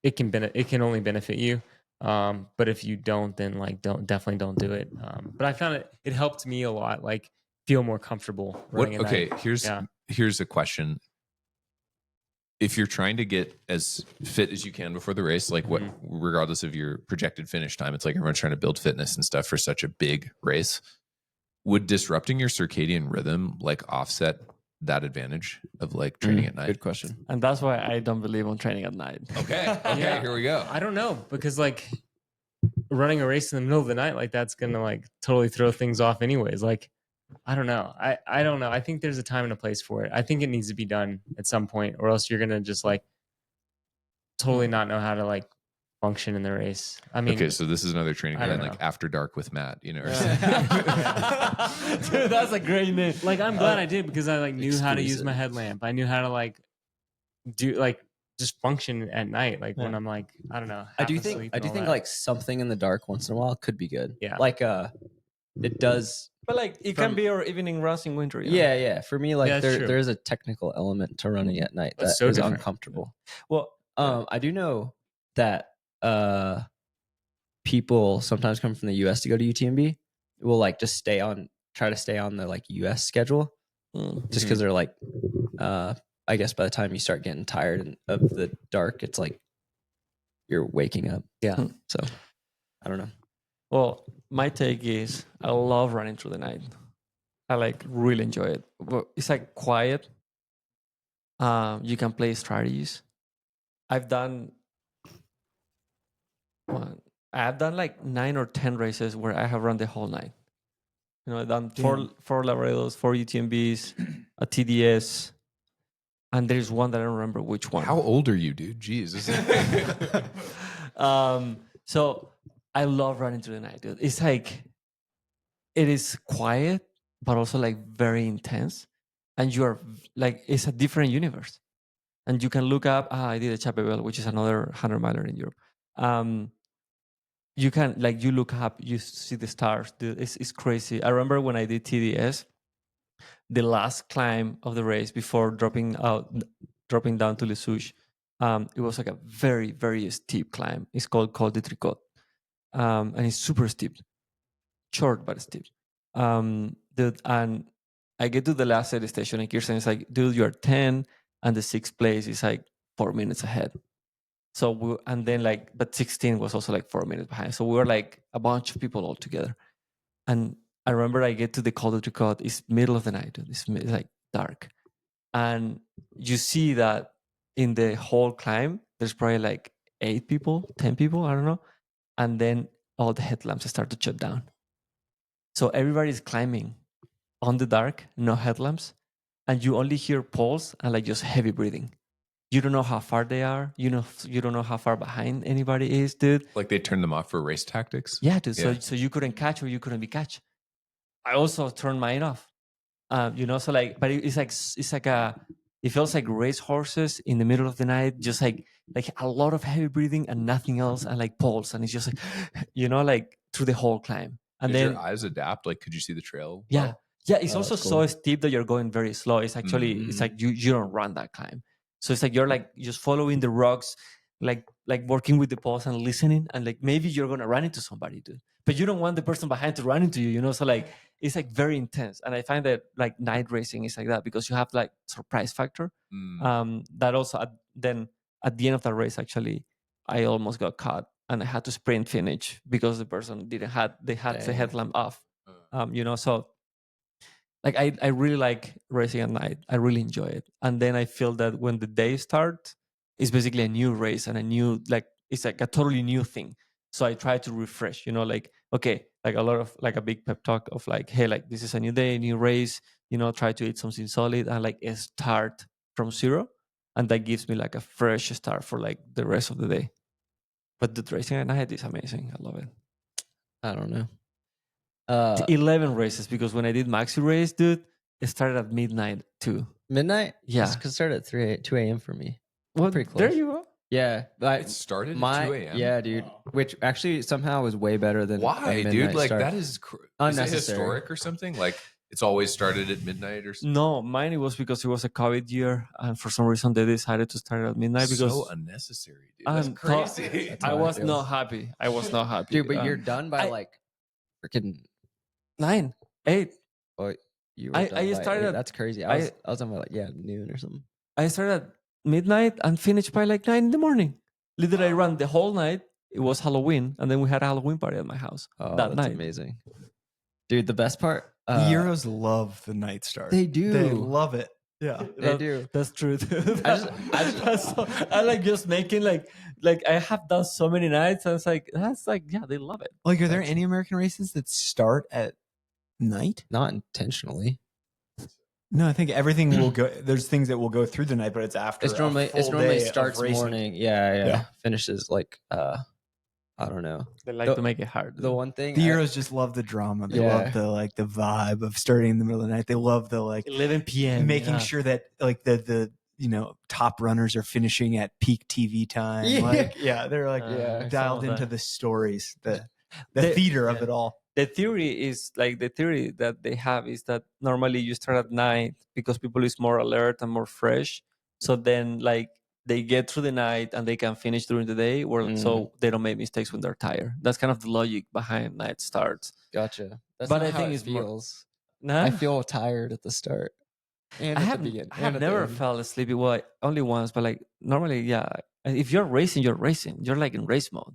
it can only benefit you. But if you don't, then like definitely don't do it. But I found it helped me a lot, like feel more comfortable running at night. Here's a question. If you're trying to get as fit as you can before the race, like regardless of your projected finish time, it's like everyone's trying to build fitness and stuff for such a big race. Would disrupting your circadian rhythm like offset that advantage of like training at night? Good question. And that's why I don't believe on training at night. Okay. Yeah. Here we go. I don't know, because like running a race in the middle of the night, like that's gonna like totally throw things off anyways. Like I don't know. I don't know. I think there's a time and a place for it. I think it needs to be done at some point, or else you're gonna just like totally not know how to like function in the race. I mean, Okay, so this is another training I don't plan, like know. After Dark with Matt, or Dude, that's a great name. like I'm glad I did, because I like knew how to use Exclusive. my headlamp. I knew how to like do like just function at night, like when I'm like, I don't know. I do half think asleep and all that. like something in the dark once in a while could be good. Yeah. Like it does. But like it From- can be your evening runs in winter. Yeah. For me, like Yeah, that's true. there is a technical element to running at night That's that so is different. uncomfortable. Well, I do know that people sometimes come from the US to go to UTMB will like just try to stay on the like US schedule just because they're like I guess by the time you start getting tired of the dark, it's like you're waking up. Yeah. So I don't know. well, my take is I love running through the night. I like really enjoy it. Well, it's like quiet. You can play strategies. I've done like 9 or 10 races where I have run the whole night. I've done four Labrados, 4 UTMBs, a TDS, and there's one that I don't remember which one. How old are you, dude? Jeez. So I love running through the night, dude. It's like it is quiet, but also like very intense, and you are like it's a different universe. And you can look up. I did a Chapel, which is another 100-miler in Europe. You can you look up, you see the stars. Dude, it's crazy. I remember when I did TDS, the last climb of the race before dropping down to Les Souches. It was like a very, very steep climb. It's called Col de Tricot. And it's super steep, short but steep. Dude, and I get to the last aid station, and Kirsten is like, dude, you're 10, and the 6th place is like 4 minutes ahead. So and then like, but 16 was also like 4 minutes behind. So we were like a bunch of people all together. And I remember I get to the call to cut. It's middle of the night. It's like dark, and you see that in the whole climb, there's probably like 8 people, 10 people, I don't know. And then all the headlamps start to shut down. So everybody's climbing on the dark, no headlamps, and you only hear pulse and like just heavy breathing. You don't know how far they are. You don't know how far behind anybody is, dude. Like they turned them off for race tactics. Yeah, dude. Yeah. So you couldn't catch or you couldn't be catch. I also turned mine off. So like, but it's like it feels like race horses in the middle of the night, just like a lot of heavy breathing and nothing else, and like pulse, and it's just like, like through the whole climb. And Did then your eyes adapt? Like, could you see the trail? yeah, well? yeah. It's Oh, also that's so cool. steep that you're going very slow. It's actually it's like you don't run that climb. So it's like you're like just following the rocks, like working with the pulse and listening, and like maybe you're gonna run into somebody, dude. But you don't want the person behind to run into you, So like it's like very intense. And I find that like night racing is like that because you have like surprise factor. That also then at the end of the race, actually, I almost got caught and I had to sprint finish because the person had the Dang. headlamp off. So like I really like racing at night. I really enjoy it. And then I feel that when the day starts, it's basically a new race and a new it's like a totally new thing. So I try to refresh, like, okay, like a lot of like a big pep talk of like, hey, like this is a new day, new race, try to eat something solid and like start from zero. And that gives me like a fresh start for like the rest of the day. But the racing at night is amazing. I love it. I don't know. 11 races because when I did maxi race, dude, it started at midnight too. Midnight? Yeah. It started at 2 a.m. for me. Well, pretty there close. you go. Yeah. But It started at 2 a.m.? Yeah, dude. Which actually somehow was way better than a Why, dude? midnight Like start. that is it Unnecessary. historic or something? Like it's always started at midnight or something? No, mine it was because it was a COVID year, and for some reason they decided to start at midnight because so unnecessary, dude. That's and crazy. That's I how was feel. not happy. I was not happy, Dude, but you're done by like freaking 9, 8. oh, you were I done by started 8. at- That's crazy. I was on by like noon or something. I started at midnight and finished by like 9 in the morning. Literally, I ran the whole night. It was Halloween, and then we had a Halloween party at my house Oh, that that's night. amazing. Dude, the best part The Euros love the night start. They do. They love it. Yeah. They do. That's true. I I like just making like I have done so many nights, and it's like that's like yeah, they love it. Like, are there any American races that start at night? Not intentionally. No, I think everything will go. There's things that will go through the night, but it's after. It's a normally full day of starts racing. morning. Yeah. Yeah. Finishes like I don't know. They like to make it hard. The one thing The Euros just love the drama. They Yeah. love the vibe of starting in the middle of the night. They love the 11 p.m. making sure that like the top runners are finishing at peak TV time. Yeah. They're like Yeah. dialed some of into that. the stories, the The- theater of yeah. it all. The theory that they have is that normally you start at night because people is more alert and more fresh. So then like they get through the night and they can finish during the day, so they don't make mistakes when they're tired. That's kind of the logic behind night starts. Gotcha. That's But not I how think it it's more- feels. Nah, I feel tired at the start. And I at have the beginning. I have never felt sleepy. Well, only once, but like normally, yeah. If you're racing, you're racing. You're like in race mode.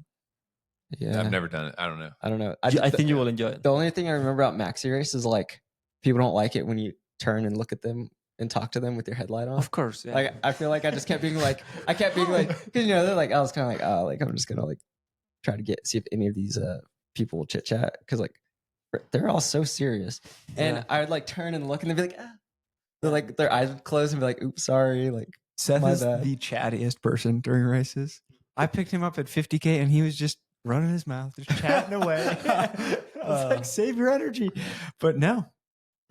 Yeah. I've never done it. I don't know. I don't know. I think you will enjoy it. The only thing I remember about maxi race is like people don't like it when you turn and look at them and talk to them with your headlight on. Of course, yeah. Like I feel like I just kept being like because they're like I was kind of like oh like I'm just gonna like try to see if any of these people will chit chat because like they're all so serious and Yeah. I would like turn and look and they'd be like they're like their eyes would close and be like oops sorry like Seth My is bad. the chattiest person during races. I picked him up at 50K and he was just running his mouth, just chatting away. I was like, save your energy. But no,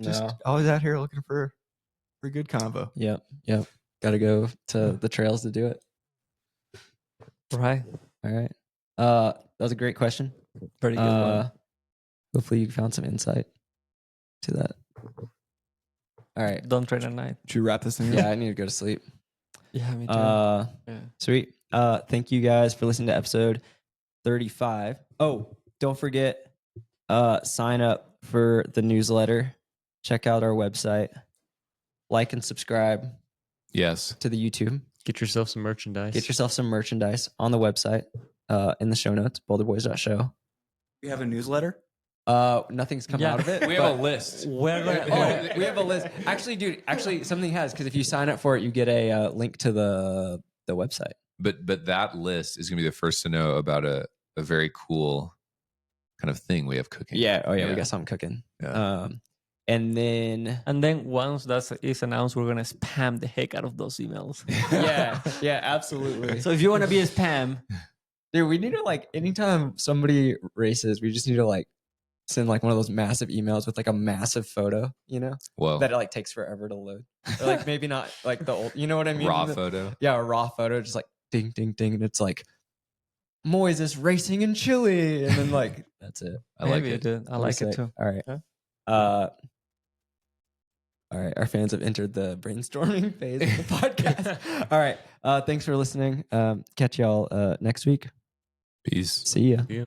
just always out here looking for a good combo. Yep gotta go to the trails to do it. Right. All right, that was a great question. Very good one. Hopefully you found some insight to that. All right. Don't train at night. Should we wrap this thing up? Yeah, I need to go to sleep. Yeah, me too. Yeah. Sweet. Thank you guys for listening to episode 35. Oh, don't forget, sign up for the newsletter. Check out our website. Like and subscribe Yes. to the YouTube. Get yourself some merchandise. Get yourself some merchandise on the website, in the show notes, boulderboys.show. We have a newsletter. Nothing's come Yeah. out of it. We have a list. We're gonna, Oh, we have a list. Actually, dude, something has, because if you sign up for it, you get a link to the website. But that list is gonna be the first to know about a very cool kind of thing we have cooking. Yeah. Oh, yeah. Yeah. We got something cooking. Yeah. And then, and then once that is announced, we're gonna spam the heck out of those emails. yeah, absolutely. So if you want to be a spam, Dude, we need to, like, anytime somebody races, we just need to, like, send like one of those massive emails with like a massive photo, Whoa. that it like takes forever to load. Or like maybe not like the old, you know what I mean? Raw photo. Yeah, a raw photo, just like ding, ding, ding. And it's like Moises racing in Chile. And then like, that's it. I like maybe it. dude. I like it too. All right. Yeah. All right. Our fans have entered the brainstorming phase of the podcast. All right. Thanks for listening. Catch y'all next week. Peace. See ya. Yeah.